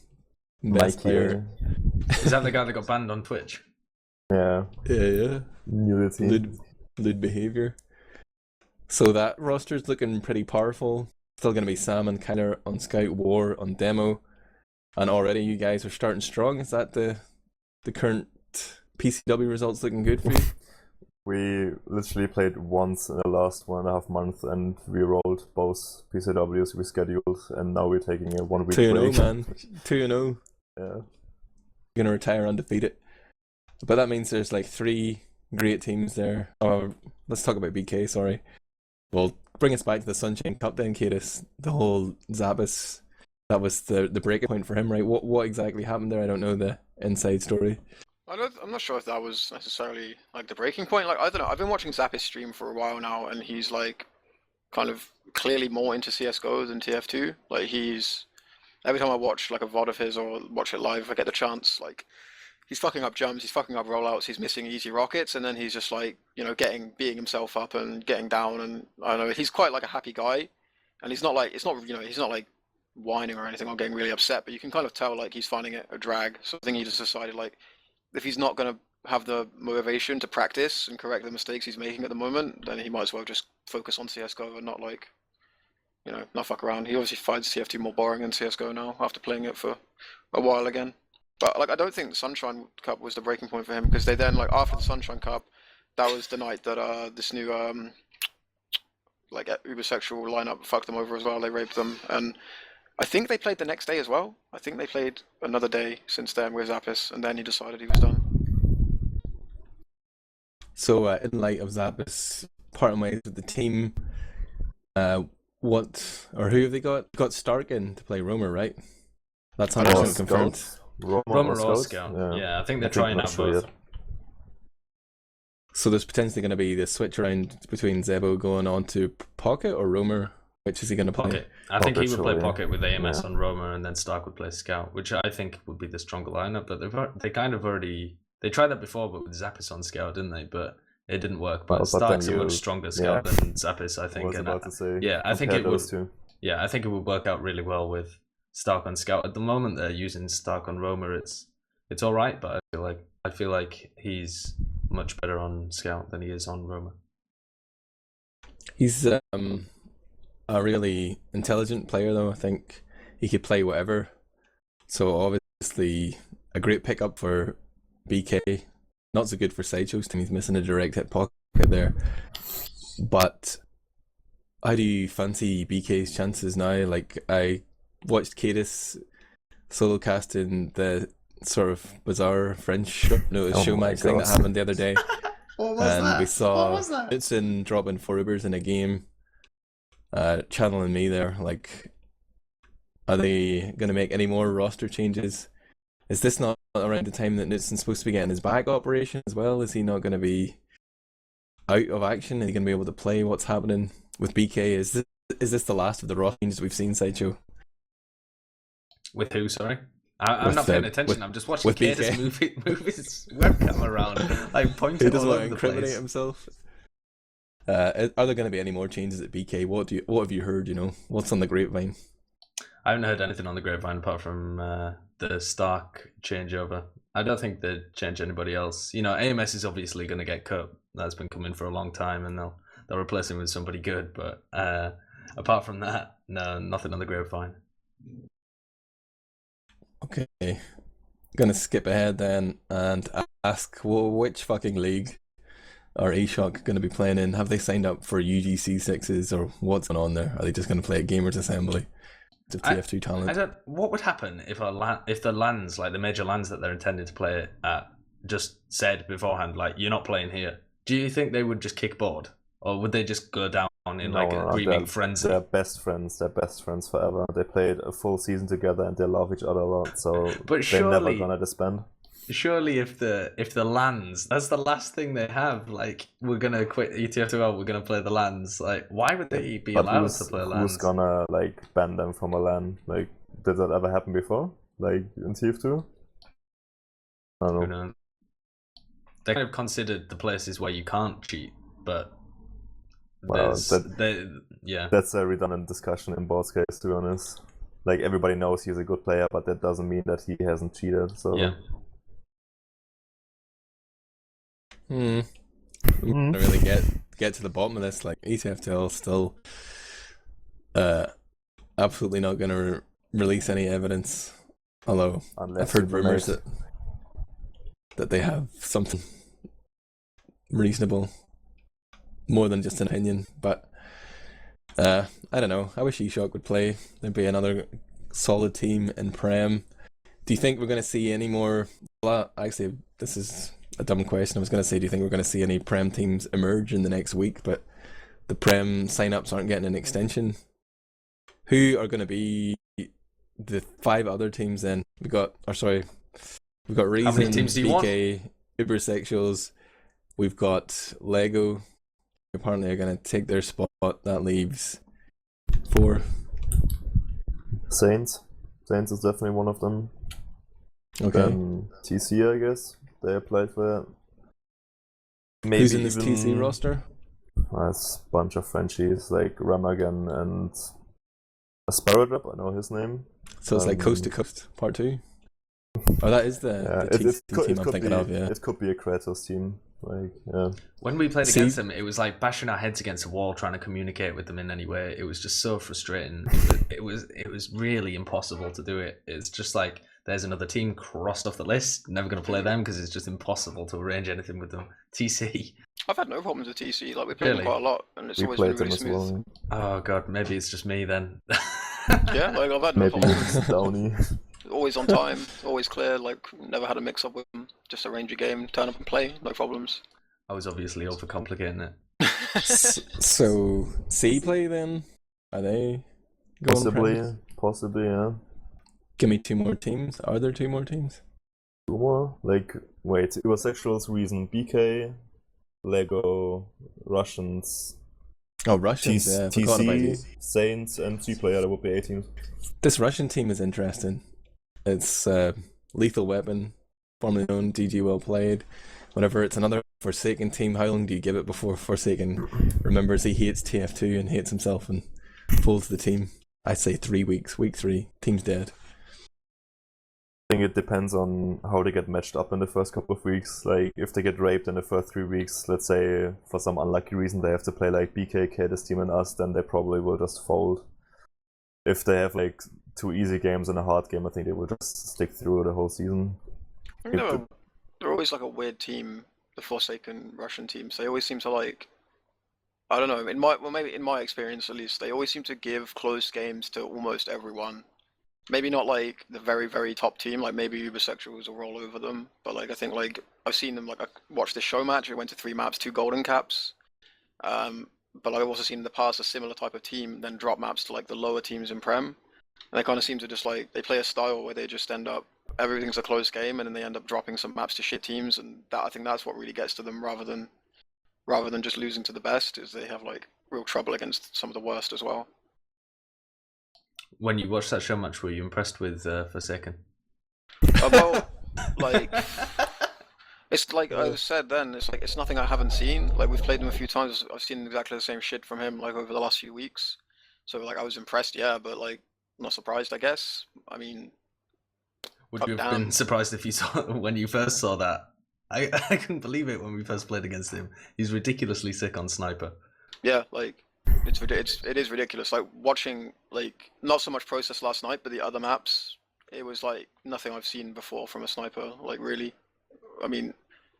Best Mikey. player. Is that the guy that got banned on Twitch? Yeah. Yeah. Nudity. Lewd behavior. So that roster's looking pretty powerful. Still going to be Sam and Kyler on Scout, War on demo. And already you guys are starting strong. Is that the current PCW results looking good for you? We literally played once in the last 1.5 months, and we rolled both PCWs we scheduled, and now we're taking a 1 week 2-0, break. man. 2-0. Yeah. You're gonna retire undefeated. But that means there's like 3 great teams there. Oh, let's talk about BK. Sorry. Well, bring us back to the Sunshine Cup then, Kaidus. The whole Zappis. That was the breaking point for him, right? What exactly happened there? I don't know the inside story. I'm not sure if that was necessarily like the breaking point. Like I don't know. I've been watching Zappis stream for a while now, and he's like kind of clearly more into CS:GO than TF2. Like he's every time I watch like a VOD of his or watch it live, if I get the chance, like he's fucking up jumps, he's fucking up rollouts, he's missing easy rockets, and then he's just like, you know, beating himself up and getting down, and I don't know, he's quite like a happy guy, and he's not like, it's not, you know, he's not like whining or anything or getting really upset, but you can kind of tell like he's finding it a drag. So I think he just decided like, if he's not going to have the motivation to practice and correct the mistakes he's making at the moment, then he might as well just focus on CSGO and not like, you know, not fuck around. He obviously finds TF2 more boring than CSGO now after playing it for a while again. But like, I don't think the Sunshine Cup was the breaking point for him, because they then, like, after the Sunshine Cup, that was the night that this new like ubersexual lineup fucked them over as well. They raped them, and I think they played the next day as well. I think they played another day since then with Zappis, and then he decided he was done. So in light of Zappis parting ways with the team, what or who have they got? Got Stark in to play Roamer, right? That's 100% confirmed. Roamer or Scout. Yeah, I think they're trying out both. So there's potentially going to be the switch around between Zebo going on to Pocket or Roamer. Which is he going to play? Pocket. I think he would play Pocket with AMS on Roamer, and then Stark would play Scout, which I think would be the stronger lineup. But they kind of already tried that before, but with Zappis on Scout, didn't they? But it didn't work. But Stark's a much stronger Scout than Zappis, I think. I think it would. Yeah, I think it would work out really well with Stark on Scout. At the moment, they're using Stark on Roamer. It's all right, but I feel like he's much better on Scout than he is on Roamer. He's a really intelligent player, though. I think he could play whatever. So obviously a great pickup for BK. Not so good for Sideshow's team. He's missing a direct hit pocket there. But how do you fancy BK's chances now? Like, I watched Kaidus solo casting the sort of bizarre French showmatch thing that happened the other day. What was that? We saw Utzin dropping 4 Ubers in a game. Channeling me there, like, are they going to make any more roster changes? Is this not around the time that Knutsen's supposed to be getting his back operation as well? Is he not going to be out of action? Is he going to be able to play? What's happening with BK? Is this the last of the roster changes we've seen, Sideshow? With who, sorry? I'm not paying attention. I'm just watching Kaidus move his webcam around, like pointing all over the place. He doesn't want to incriminate himself. Are there going to be any more changes at BK? What have you heard? You know, what's on the grapevine? I haven't heard anything on the grapevine apart from the Stark changeover. I don't think they'd change anybody else. You know, AMS is obviously going to get cut. That's been coming for a long time, and they'll replace him with somebody good. But apart from that, no, nothing on the grapevine. Okay, gonna skip ahead then and ask, which fucking league are A-Shock going to be playing in? Have they signed up for UGC 6s, or what's going on there? Are they just going to play at Gamers Assembly to TF2 talent? What would happen if the LANs, like the major LANs that they're intended to play at, just said beforehand, like, you're not playing here? Do you think they would just kick board, or would they just go down in like a dreaming frenzy? They're best friends. They're best friends forever. They played a full season together and they love each other a lot. So they're never gonna disband. Surely, if the LANs, that's the last thing they have. Like, we're gonna quit ETF2L, we're gonna play the LANs. Like, why would they be allowed to play LANs? Who's gonna like ban them from a LAN? Like, did that ever happen before? Like in TF2? I don't know. They kind of considered the places where you can't cheat, but that's a redundant discussion in Ball's case, to be honest. Like, everybody knows he's a good player, but that doesn't mean that he hasn't cheated. So yeah. We don't really get to the bottom of this. Like, ETFTL still absolutely not going to release any evidence. Although I've heard rumors that they have something reasonable, more than just an opinion. But I don't know. I wish Eshok would play. There'd be another solid team in Prem. Do you think we're going to see any more? Well, actually, this is a dumb question. I was going to say, do you think we're going to see any Prem teams emerge in the next week? But the Prem sign-ups aren't getting an extension. Who are going to be the 5 other teams then? We've got Reason, teams do you BK, Ubersexuals. We've got Lego. Apparently are going to take their spot. That leaves 4. Saints is definitely one of them. Okay. Then TC, I guess they applied for it. Maybe who's in this TC roster? There's a bunch of Frenchies like Ramagan and Asparadrap, I know his name. So it's like Coast to Coast Part 2? Oh, that is the TC team I'm thinking of, yeah. It could be a Kratos team. Like, yeah. When we played against them, it was like bashing our heads against a wall trying to communicate with them in any way. It was just so frustrating. It was really impossible to do it. It's just like there's another team crossed off the list. Never going to play them because it's just impossible to arrange anything with them. TC. I've had no problems with TC. Like we played them quite a lot, and it's always played been really them as smooth. well. Oh god, maybe it's just me then. Yeah, like I've had no Maybe problems. it's Downey. Always on time, always clear. Like never had a mix-up with them. Just arrange a game, turn up and play, no problems. I was obviously overcomplicating it. So C play then? Are they going Possibly, yeah. Give me 2 more teams. Are there 2 more teams? 2 more? Like, wait, Ubersexuals, Reason, BK, Lego, Russians. Oh, Russians, yeah. I forgot about you. TC, Saints, and C-Player, that would be 8 teams. This Russian team is interesting. It's Lethal Weapon, formerly known, DG Well Played. Whenever it's another Forsaken team, how long do you give it before Forsaken remembers he hates TF2 and hates himself and folds the team? I'd say 3 weeks. Week 3, team's dead. I think it depends on how they get matched up in the first couple of weeks. Like, if they get raped in the first 3 weeks, let's say for some unlucky reason they have to play like BK, kaidus team and us, then they probably will just fold. If they have like 2 easy games and a hard game, I think they will just stick through the whole season. They're always like a weird team, the Forsaken Russian teams. They always seem to like, I don't know, maybe in my experience at least, they always seem to give close games to almost everyone. Maybe not like the very, very top team, like maybe Ubersexuals will roll over them, but like I think like I've seen them, like I watched this show match, it went to 3 maps, 2 golden caps. But like, I've also seen in the past a similar type of team then drop maps to like the lower teams in Prem. And they kind of seem to just like, they play a style where they just end up, everything's a close game and then they end up dropping some maps to shit teams, and that I think that's what really gets to them rather than just losing to the best, is they have like real trouble against some of the worst as well. When you watched that show match, were you impressed with Forsaken? Well, like, it's like I said then, it's like it's nothing I haven't seen. Like we've played him a few times, I've seen exactly the same shit from him like over the last few weeks. So like I was impressed, yeah, but like not surprised, I guess. I mean, would you have been surprised if you saw when you first saw that? I couldn't believe it when we first played against him. He's ridiculously sick on Sniper. Yeah, like it is ridiculous. Like watching, like not so much Process last night, but the other maps, it was like nothing I've seen before from a Sniper. Like really, I mean,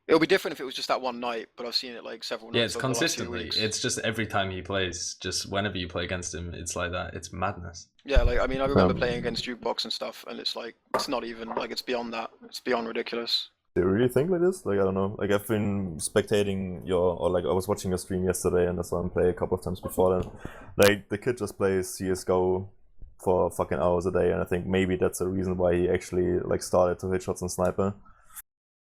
it'll be different if it was just that one night, but I've seen it like several nights. Yeah, it's consistently. It's just every time he plays, just whenever you play against him, it's like that. It's madness. Yeah, like I mean, I remember playing against Jukebox and stuff, and it's like it's not even like it's beyond that. It's beyond ridiculous. Do you really think like this? Like, I don't know. Like, I've been spectating I was watching your stream yesterday and I saw him play a couple of times before then. Like, the kid just plays CSGO for fucking hours a day, and I think maybe that's the reason why he actually, like, started to hit shots on Sniper.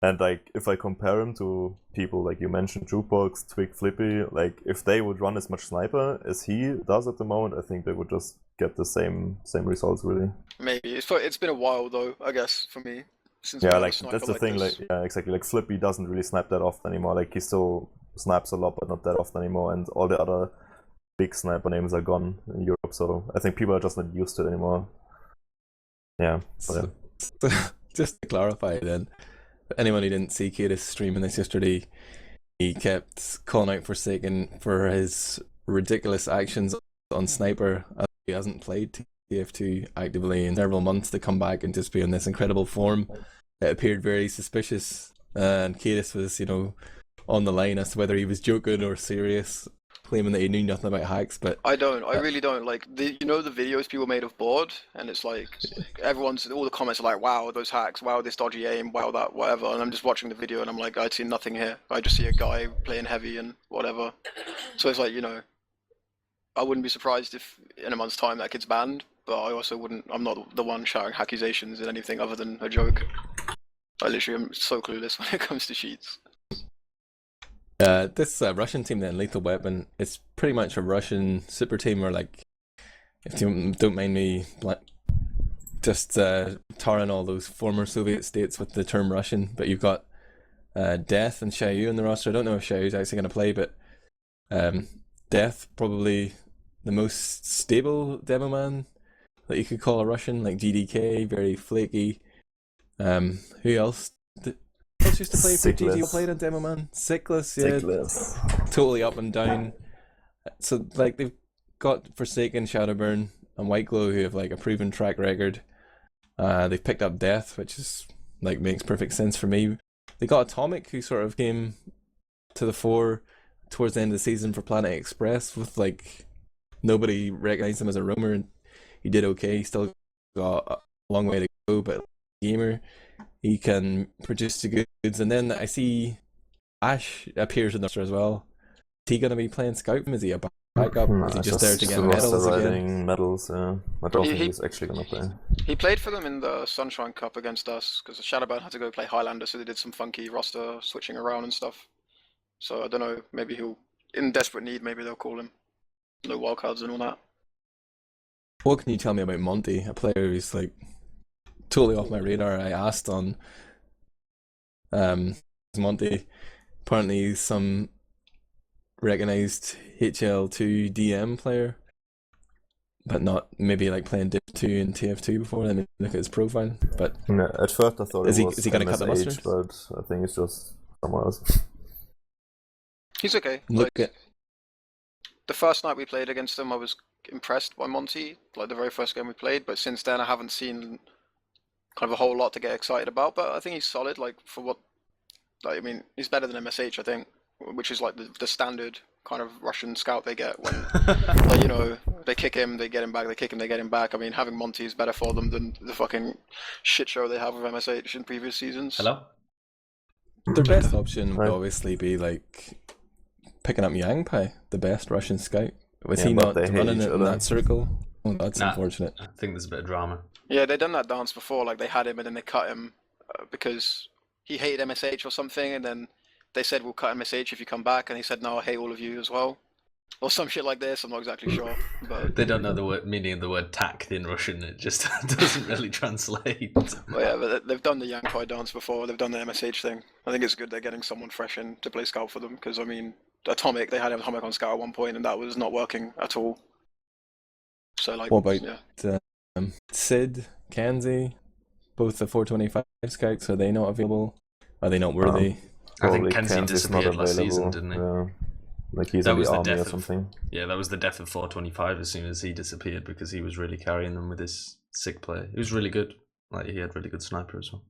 And, like, if I compare him to people like you mentioned, Jukebox, Twig, Flippy, like, if they would run as much Sniper as he does at the moment, I think they would just get the same results, really. Maybe. It's been a while, though, I guess, for me. Yeah, like that's the thing. Like, yeah, exactly. Like Flippy doesn't really snipe that often anymore. Like he still snipes a lot, but not that often anymore. And all the other big sniper names are gone in Europe, so I think people are just not used to it anymore. Yeah. So, just to clarify, then, for anyone who didn't see Kaidus streaming this yesterday, he kept calling out Forsaken for his ridiculous actions on Sniper. He hasn't played TF2 actively in several months to come back and just be in this incredible form. It appeared very suspicious, and Kaidus was, on the line as to whether he was joking or serious, claiming that he knew nothing about hacks. But I really don't. Like, the videos people made of board, and it's like, all the comments are like, wow, those hacks, wow, this dodgy aim, wow, that, whatever. And I'm just watching the video and I'm like, I see nothing here. I just see a guy playing heavy and whatever. So it's like, I wouldn't be surprised if in a month's time that kid's banned, but I also wouldn't, I'm not the one shouting accusations in anything other than a joke. I literally am so clueless when it comes to sheets. This Russian team then, Lethal Weapon, it's pretty much a Russian super team, or like, if you don't mind me just tarring all those former Soviet states with the term Russian, but you've got Death and Xiaoyu in the roster. I don't know if Xiaoyu's actually going to play, but Death, probably the most stable demo man that you could call a Russian, like GDK, very flaky. Who else? Who else used to play for GG? Who played on demo man? Sickless, yeah. Sickless. Totally up and down. So like they've got Forsaken, Shadowburn, and White Glow, who have like a proven track record. They've picked up Death, which is like makes perfect sense for me. They got Atomic, who sort of came to the fore towards the end of the season for Planet Express, with like nobody recognized him as a roamer, and he did okay. He still got a long way to go, but gamer, he can produce the goods. And then I see Ash appears in the roster as well. Is he going to be playing Scout? Is he a backup? Is he just there to get medals again? Medals, yeah. I don't think he's actually going to play. He played for them in the Sunshine Cup against us, because Shadowburn had to go play Highlander, so they did some funky roster switching around and stuff. So I don't know, maybe he'll, in desperate need, maybe they'll call him. No wildcards and all that. What can you tell me about Monty, a player who's like totally off my radar? I asked on Monty. Apparently he's some recognized HL2 DM player, but not maybe like playing Div 2 and TF2 before. Let me look at his profile. But yeah, at first I thought is it was he going to cut the mustard? But I think it's just someone else. He's okay. Look at the first night we played against him, I was impressed by Monty, like the very first game we played, but since then I haven't seen kind of a whole lot to get excited about. But I think he's solid, like for what, like, I mean, he's better than MSH, I think, which is like the standard kind of Russian scout they get when, like, they kick him, they get him back, they kick him, they get him back. I mean, having Monty is better for them than the fucking shit show they have with MSH in previous seasons. Hello? their best option would obviously be like picking up Yang Pai, the best Russian scout. Was he not running it in that circle? Oh, that's unfortunate. I think there's a bit of drama. Yeah, they've done that dance before. Like, they had him and then they cut him because he hated MSH or something, and then they said, we'll cut MSH if you come back, and he said, no, I hate all of you as well. Or some shit like this, I'm not exactly sure. But They don't know the meaning of the word tact in Russian, it just doesn't really translate. Well, yeah, but they've done the Yang Pai dance before, they've done the MSH thing. I think it's good they're getting someone fresh in to play Scout for them, because, I mean, Atomic, they had Atomic on Scout at one point, and that was not working at all. So, like, what about Sid, Kanzi, both the 425 scouts? Are they not available? Are they not worthy? I think Probably Kenzie Kent is not disappeared last season, available. didn't he? Yeah. Like he's That in was the the army death or of- something. Yeah, that was the death of 425 as soon as he disappeared, because he was really carrying them with his sick play. He was really good. Like, he had really good sniper as well.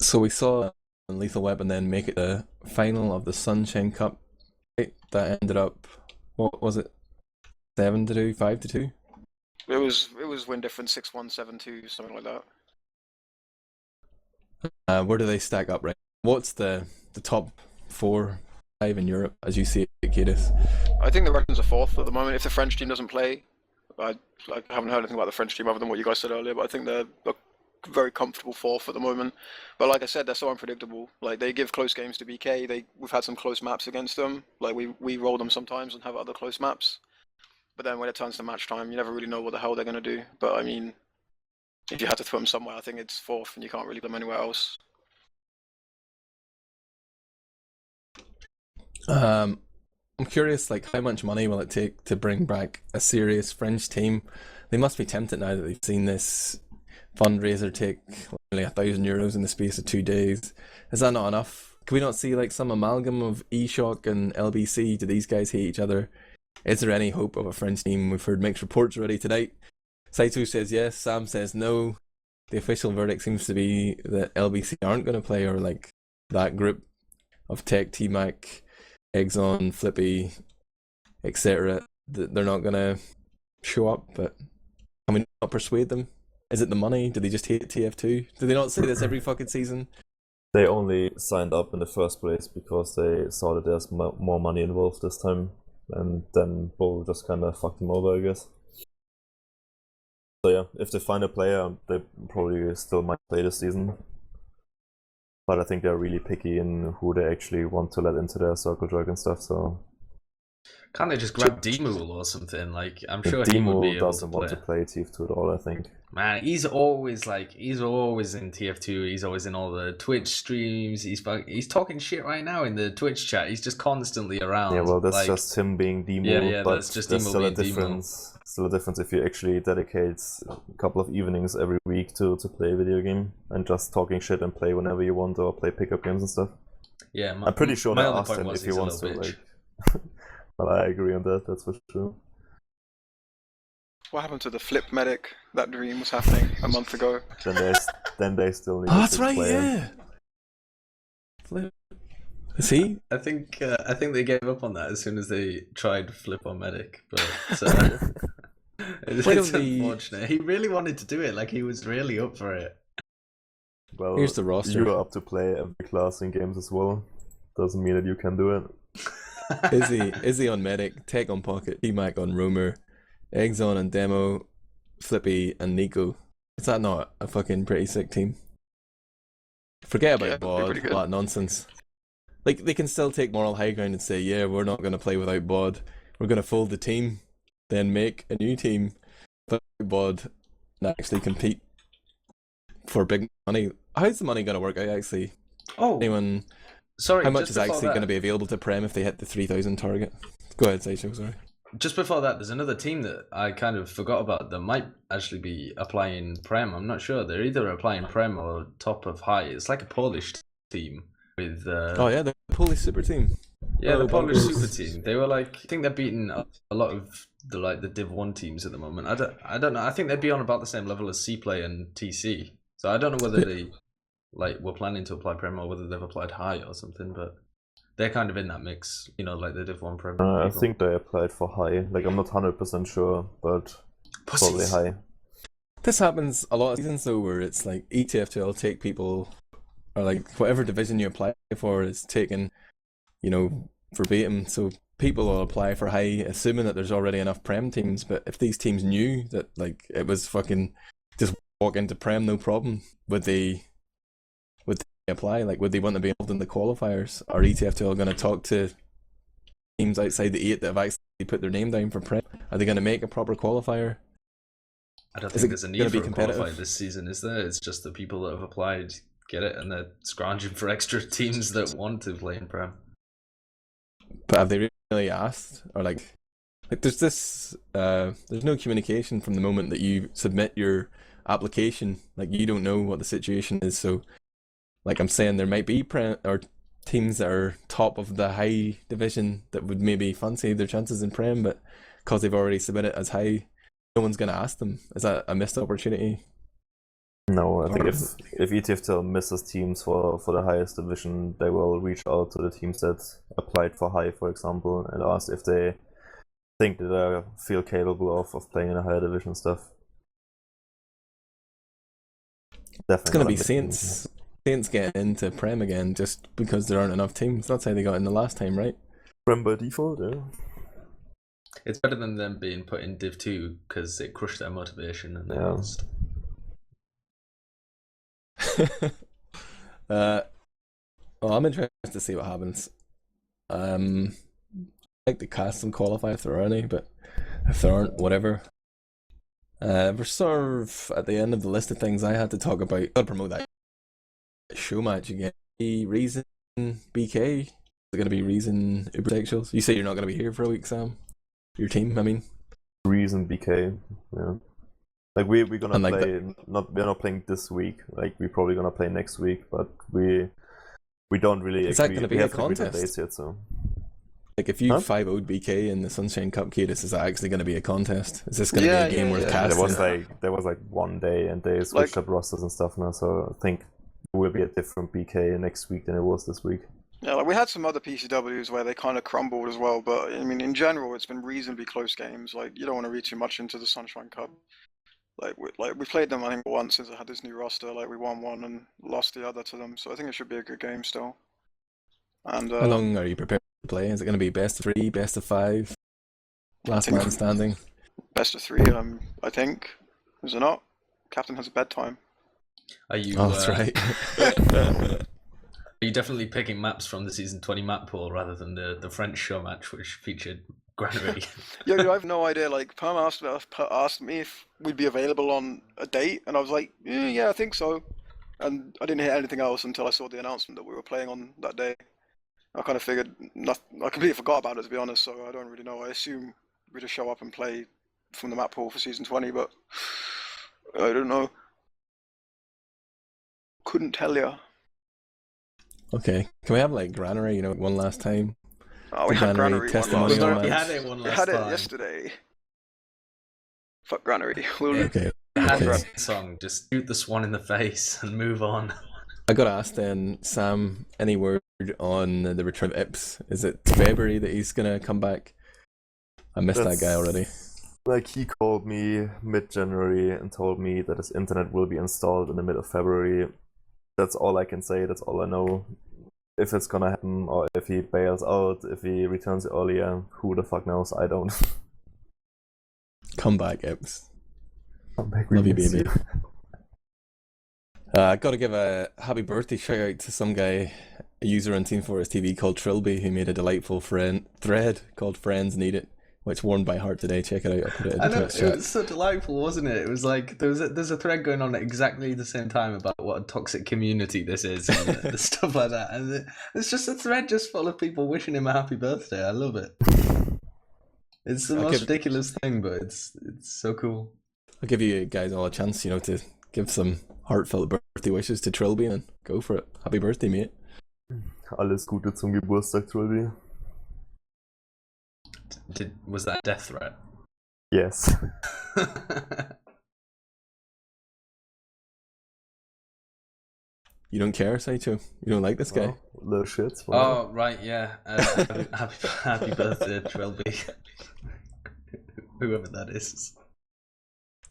So we saw Lethal Weapon then make it the final of the Sunshine Cup. Right? That ended up, what was it? 7-2, 5-2. it was win difference 6-1, 7-2, something like that. Where do they stack up, right? What's the top 4, 5 in Europe as you see it, Kaidus? I think the Russians are fourth at the moment. If the French team doesn't play, I haven't heard anything about the French team other than what you guys said earlier, but I think they're a very comfortable fourth at the moment. But like I said, they're so unpredictable. Like, they give close games to BK. We've had some close maps against them. Like, we roll them sometimes and have other close maps. But then when it turns to match time, you never really know what the hell they're going to do. But I mean, if you had to throw them somewhere, I think it's fourth, and you can't really put them anywhere else. I'm curious, like, how much money will it take to bring back a serious French team? They must be tempted now that they've seen this fundraiser take nearly €1,000 in the space of 2 days. Is that not enough? Can we not see like some amalgam of eShock and LBC? Do these guys hate each other? Is there any hope of a French team? We've heard mixed reports already tonight. Sideshow says yes, Sam says no. The official verdict seems to be that LBC aren't going to play, or like that group of Tech, T-Mac, Exxon, Flippy, etc., that they're not gonna show up. But can we not persuade them? Is it the money? Do they just hate TF2? Do they not say this every fucking season? They only signed up in the first place because they saw that there's more money involved this time, and then Bull just kind of fucked them over, I guess. So yeah, if they find a player, they probably still might play this season. But I think they're really picky in who they actually want to let into their circle jerk and stuff, so... Can't they just grab Demul or something? Like, I'm sure he would be Demul able doesn't to want to play TF2 at all, I think. Man, he's always in TF2. He's always in all the Twitch streams. He's talking shit right now in the Twitch chat. He's just constantly around. Yeah, well, that's like, just him being Demul. Yeah, but that's just there's Demul still a being difference. Still a difference if you actually dedicate a couple of evenings every week to play a video game and just talking shit and play whenever you want or play pickup games and stuff. Yeah, I'm pretty sure they my only asked point him was if he he's a wants to. little bitch. Like, well, I agree on that. That's for sure. What happened to the Flip Medic? That dream was happening a month ago. Then they still need. Oh, a that's sixth right. player. Yeah. Flip. Is he? I think they gave up on that as soon as they tried Flip on Medic, but it's Why don't they- unfortunate. He really wanted to do it, like he was really up for it. Well, Here's the roster. You're up to play every class in games as well. Doesn't mean that you can do it. Izzy on Medic, Tech on Pocket, T-Mac on Roamer, Eggs on Demo, Flippy and Nico. Is that not a fucking pretty sick team? Forget about Yeah, that'd be Bod, pretty good. all that nonsense. Like, they can still take moral high ground and say, yeah, we're not going to play without Bod. We're going to fold the team, then make a new team without Bod and actually compete for big money. How's the money going to work out, actually? Oh, Anyone... sorry. How much just is before actually that- going to be available to Prem if they hit the 3,000 target? Go ahead, Sideshow, sorry. Just before that, there's another team that I kind of forgot about that might actually be applying Prem. I'm not sure. They're either applying Prem or top of high. It's like a Polish team with. Oh yeah, the Polish super team. Yeah, the Oh, Polish bonkers. super team. They were like, I think they're beating a lot of the Div 1 teams at the moment. I don't know. I think they'd be on about the same level as C-Play and TC. So I don't know whether they were planning to apply Prem or whether they've applied high or something, but they're kind of in that mix, like the Div 1 Prem. I people. think they applied for high. Like, I'm not 100% sure, but probably Pussies. high. This happens a lot of seasons though, where it's like ETF2 will take people, or like whatever division you apply for is taken, verbatim. So people will apply for high, assuming that there's already enough Prem teams. But if these teams knew that like it was fucking just walk into Prem no problem, would they apply? Like, would they want to be involved in the qualifiers? Are ETF2 going to talk to teams outside the 8 that have actually put their name down for Prem? Are they going to make a proper qualifier? I don't Is think it there's a gonna need be for a competitive? qualifier this season, is there? It's just the people that have applied get it, and they're scrounging for extra teams that want to play in Prem. But have they really asked? Or like there's this there's no communication from the moment that you submit your application. Like, you don't know what the situation is. So like I'm saying, there might be or teams that are top of the high division that would maybe fancy their chances in Prem, but because they've already submitted as high, no one's going to ask them. Is that a missed opportunity? No, I think Or- if ETF misses teams for the highest division, they will reach out to the teams that applied for high, for example, and ask if they think that they feel capable of playing in a higher division stuff. Definitely It's going to not be missing. Saints getting into Prem again just because there aren't enough teams. That's how they got in the last time, right? Prem by default, yeah. It's better than them being put in Div 2 because it crushed their motivation and they Yeah. lost. Well, I'm interested to see what happens. I like the cast and qualify if there are any, but if there aren't, whatever. We're sort of at the end of the list of things I had to talk about. Gotta promote that show match again. Reason BK. Is it gonna be Reason Ubersexuals? You say you're not gonna be here for a week, Sam? Your team, I mean. Reason BK, yeah. Like we're gonna And like play. We're not playing this week. Like we're probably gonna play next week, but we don't really. Is that agree. gonna be we a haven't agreed on contest? dates yet, so. Like, if you Huh? 5-0'd BK in the Sunshine Cup, Kaidus, is that actually going to be a contest? Is this going to be a game worth yeah. casting? There was like 1 day, and they switched up rosters and stuff now. So I think will be a different BK next week than it was this week. Yeah, like we had some other PCWs where they kind of crumbled as well, but I mean, in general, it's been reasonably close games. Like, you don't want to read too much into the Sunshine Cup. We played them, I think, once since I had this new roster. Like, we won one and lost the other to them, so I think it should be a good game still. And How long are you prepared to play? Is it going to be best of 3, best of 5, last man standing? best of 3, I think. Is it not? Captain has a bedtime. Are you? Oh, that's right. Are you definitely picking maps from the season 20 map pool rather than the French show match, which featured Granary? I have no idea. Like, Perm asked me if we'd be available on a date, and I was like, yeah, I think so. And I didn't hear anything else until I saw the announcement that we were playing on that day. I kind of figured, I completely forgot about it, to be honest, so I don't really know. I assume we just show up and play from the map pool for season 20, but I don't know. Couldn't tell you. Okay, can we have like Granary, one last time? Oh, we had Granary testimonial We've match. already had it one We last had it time. yesterday. Fuck Granary. We'll Okay. Had Okay. a song, just shoot the swan in the face and move on. I got to ask then, Sam, any word on the return of Ips? Is it February that he's going to come back? I missed that guy already. Like, he called me mid-January and told me that his internet will be installed in the middle of February. That's all I can say, that's all I know. If it's gonna happen, or if he bails out, if he returns earlier, who the fuck knows, I don't. Come back, Ips. Come back, Love you, miss baby. I got to give a happy birthday shout out to some guy, a user on teamfortress.tv called Trilby, who made a delightful thread called Friends Need It, which warmed my heart today. Check it out. I put it in I the know, Twitch it chat. was so delightful, wasn't it? It was like there's a thread going on at exactly the same time about what a toxic community this is and the stuff like that, and it's just a thread just full of people wishing him a happy birthday. I love it. It's the most ridiculous thing, but it's so cool. I'll give you guys all a chance, to give some heartfelt birthday wishes to Trilby and go for it. Happy birthday, mate. Alles Gute zum Geburtstag, Trilby. Was that a death threat? Yes. You don't care, Sideshow? You don't like this guy? Oh, little shit. Oh, right, yeah. Happy birthday, Trilby. Whoever that is.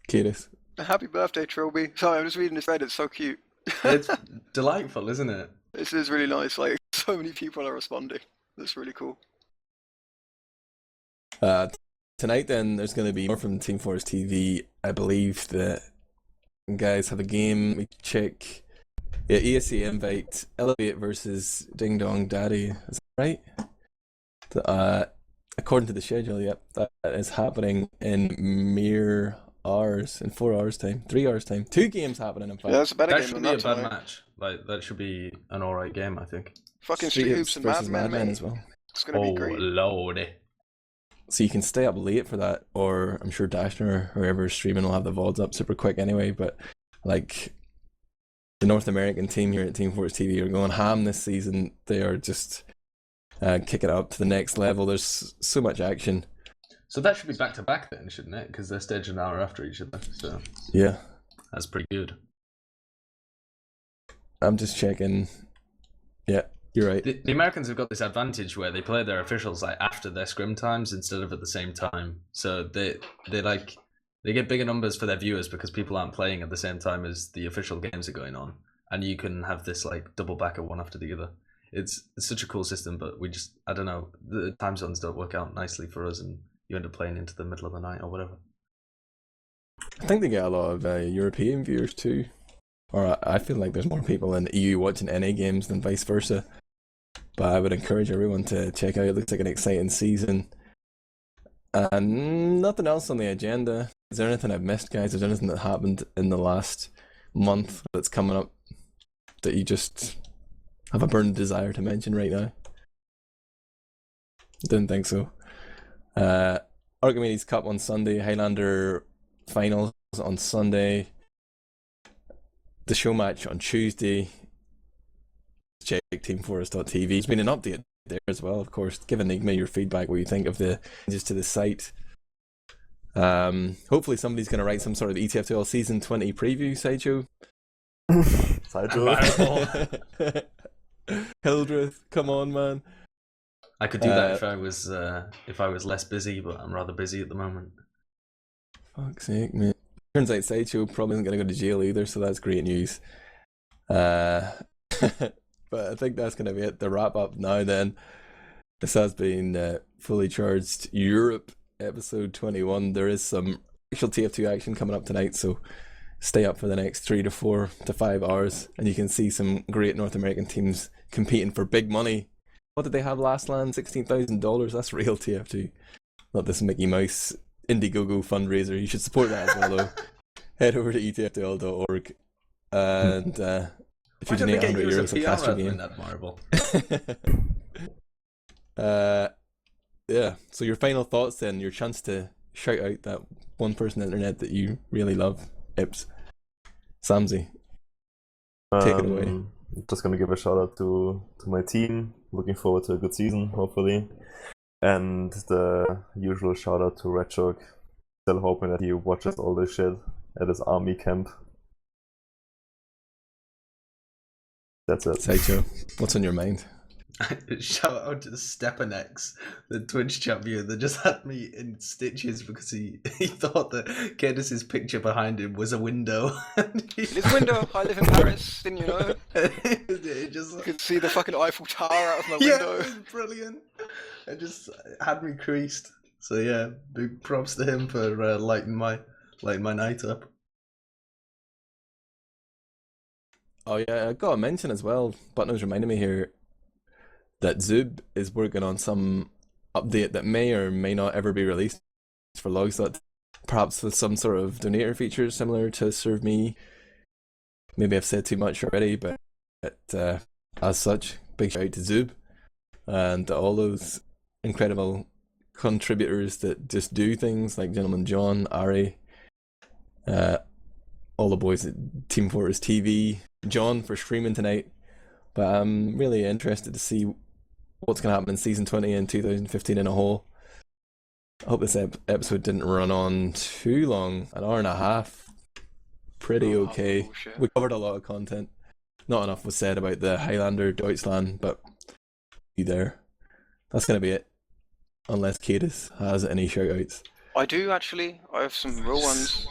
Kaidus. Happy birthday, Trilby. Sorry, I'm just reading this thread. It's so cute. It's delightful, isn't it? This is really nice. Like, so many people are responding. That's really cool. Tonight then there's going to be more from Team Fortress TV. I believe that guys have a game. We check. Yeah, ESC invite Elevate versus Ding Dong Daddy. Is that right? According to the schedule, yep, that is happening in mere hours, in 4 hours time, 3 hours time. 2 games happening in fact. Yeah, that's a better That game should than be a that bad tonight. match. Like that should be an alright game, I think. Fucking Street Hoops and versus Madman as well. It's gonna be great. Lordy. So you can stay up late for that, or I'm sure Dashner or whoever's streaming will have the VODs up super quick anyway, but like the North American team here at Team Fortress TV are going ham this season. They are just kicking it up to the next level. There's so much action. So that should be back to back then, shouldn't it? Because they're staged an hour after each other. So Yeah, that's pretty good. I'm just checking. Yeah, you're right. The Americans have got this advantage where they play their officials like after their scrim times instead of at the same time. So they get bigger numbers for their viewers because people aren't playing at the same time as the official games are going on, and you can have this like double backer one after the other. It's such a cool system, but I don't know, the time zones don't work out nicely for us, and you end up playing into the middle of the night or whatever. I think they get a lot of European viewers too. Or I feel like there's more people in the EU watching NA games than vice versa. But I would encourage everyone to check out. It looks like an exciting season. And nothing else on the agenda. Is there anything I've missed, guys? Is there anything that happened in the last month that's coming up that you just have a burning desire to mention right now? Didn't think so. Archimedes Cup on Sunday. Highlander finals on Sunday. The show match on Tuesday. Check teamfortress.tv. There's been an update there as well, of course. Give Enigma your feedback, what you think of the changes to the site. Hopefully somebody's going to write some sort of ETFTL Season 20 preview, Sideshow. Sideshow. Admirable. Hildreth, come on, man. I could do that if I was less busy, but I'm rather busy at the moment. Fuck's sake, mate. Turns out Sideshow probably isn't going to go to jail either, so that's great news. But I think that's going to be it. The wrap up now then. This has been Fully Charged Europe episode 21. There is some actual TF2 action coming up tonight, so stay up for the next 3 to 4 to 5 hours and you can see some great North American teams competing for big money. What did they have last land? $16,000. That's real TF2. Not this Mickey Mouse Indiegogo fundraiser. You should support that as well, though. Head over to etfl.org and if you donate €100, I'll cast your game. Admirable. Yeah. So your final thoughts then, your chance to shout out that one person on the internet that you really love, Ips. smzi, take it away. Just gonna give a shout out to my team. Looking forward to a good season, hopefully. And the usual shout out to Red Shark. Still hoping that he watches all this shit at his army camp. That's it. Sideshow, what's on your mind? Shout out to Stepanex, the Twitch champion that just had me in stitches because he thought that Kaidus's picture behind him was a window. It's a window. I live in Paris. Didn't you know? It just, You could see the fucking Eiffel Tower out of my yeah, window. it was brilliant. It just had me creased. So yeah, big props to him for lighting my night up. Oh yeah, I got to mention as well, Button's reminded me here that Zub is working on some update that may or may not ever be released for logs, that perhaps with some sort of donator features similar to Serve Me. Maybe I've said too much already, but as such, big shout out to Zub and all those incredible contributors that just do things like Gentleman John, Ari, all the boys at teamfortress.tv, John for streaming tonight. But I'm really interested to see what's going to happen in season 20 and 2015 in a whole. I hope this episode didn't run on too long, an hour and a half. Pretty okay. We covered a lot of content. Not enough was said about the Highlander Deutschland, but be there. That's going to be it. Unless Kaidus has any shout outs. I do actually. I have some real ones.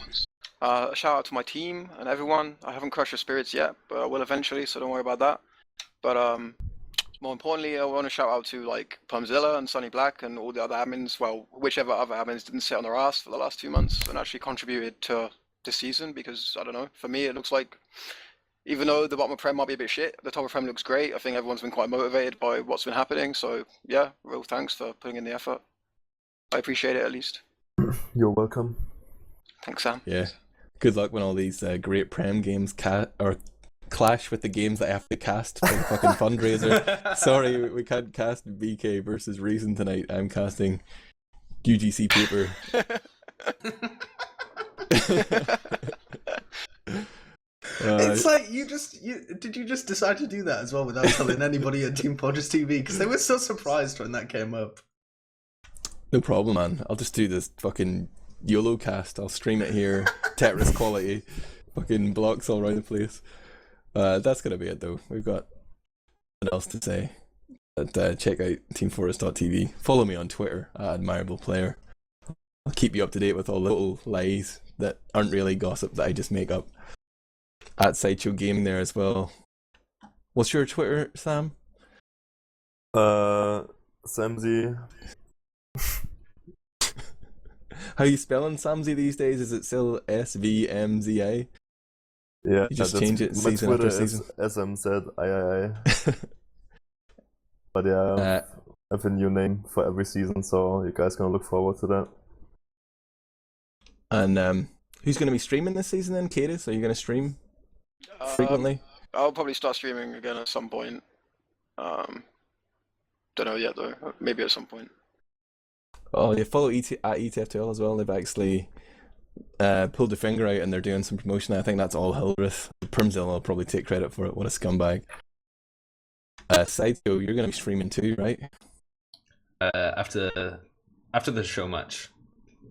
A shout out to my team and everyone. I haven't crushed your spirits yet, but I will eventually, so don't worry about that. But more importantly, I want to shout out to like Plumzilla and Sonny Black and all the other admins. Well, whichever other admins didn't sit on their ass for the last 2 months and actually contributed to this season. Because I don't know, for me it looks like, even though the bottom of Prem might be a bit shit, the top of Prem looks great. I think everyone's been quite motivated by what's been happening. So yeah, real thanks for putting in the effort. I appreciate it at least. You're welcome. Thanks, Sam. Yeah. Good luck when all these great Prem games clash with the games that I have to cast for the fucking fundraiser. Sorry, we can't cast BK versus Reason tonight. I'm casting UGC paper. It's like did you just decide to do that as well without telling anybody at Team Fortress TV? Because they were so surprised when that came up. No problem, man. I'll just do this fucking YOLO cast. I'll stream it here, Tetris quality, fucking blocks all around the place. That's gonna be it though. We've got nothing else to say. But check out teamfortress.tv. Follow me on Twitter at Admirable Player. I'll keep you up to date with all the little lies that aren't really gossip that I just make up. At Sideshow Gaming there as well. What's your Twitter, Sam? smzi. How are you spelling smzi these days? Is it still SVMZA? Yeah, You just change it my season Twitter after season. is SMZIII. But yeah, I have a new name for every season, so you guys can look forward to that. And who's going to be streaming this season then, Kaidus? Are you going to stream frequently? I'll probably start streaming again at some point. Don't know yet though. Maybe at some point. Oh, yeah, follow at ETFTL as well. They've actually pulled the finger out and they're doing some promotion. I think that's all Hildreth. Primzilla will probably take credit for it. What a scumbag. Sideshow, you're going to be streaming too, right? After the show match,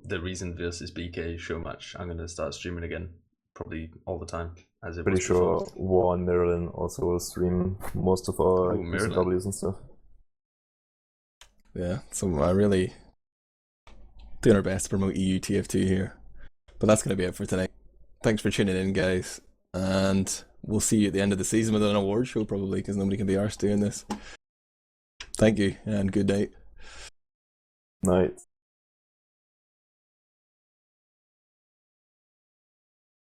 the Reason versus BK show match, I'm going to start streaming again, probably all the time. as it Pretty was sure before. War and Marilyn also will stream most of our Ooh, Marilyn. QCWs and stuff. Yeah, so I really doing our best to promote EU TF2 here. But that's going to be it for tonight. Thanks for tuning in, guys. And we'll see you at the end of the season with an award show, probably, because nobody can be arsed doing this. Thank you, and good night. Night.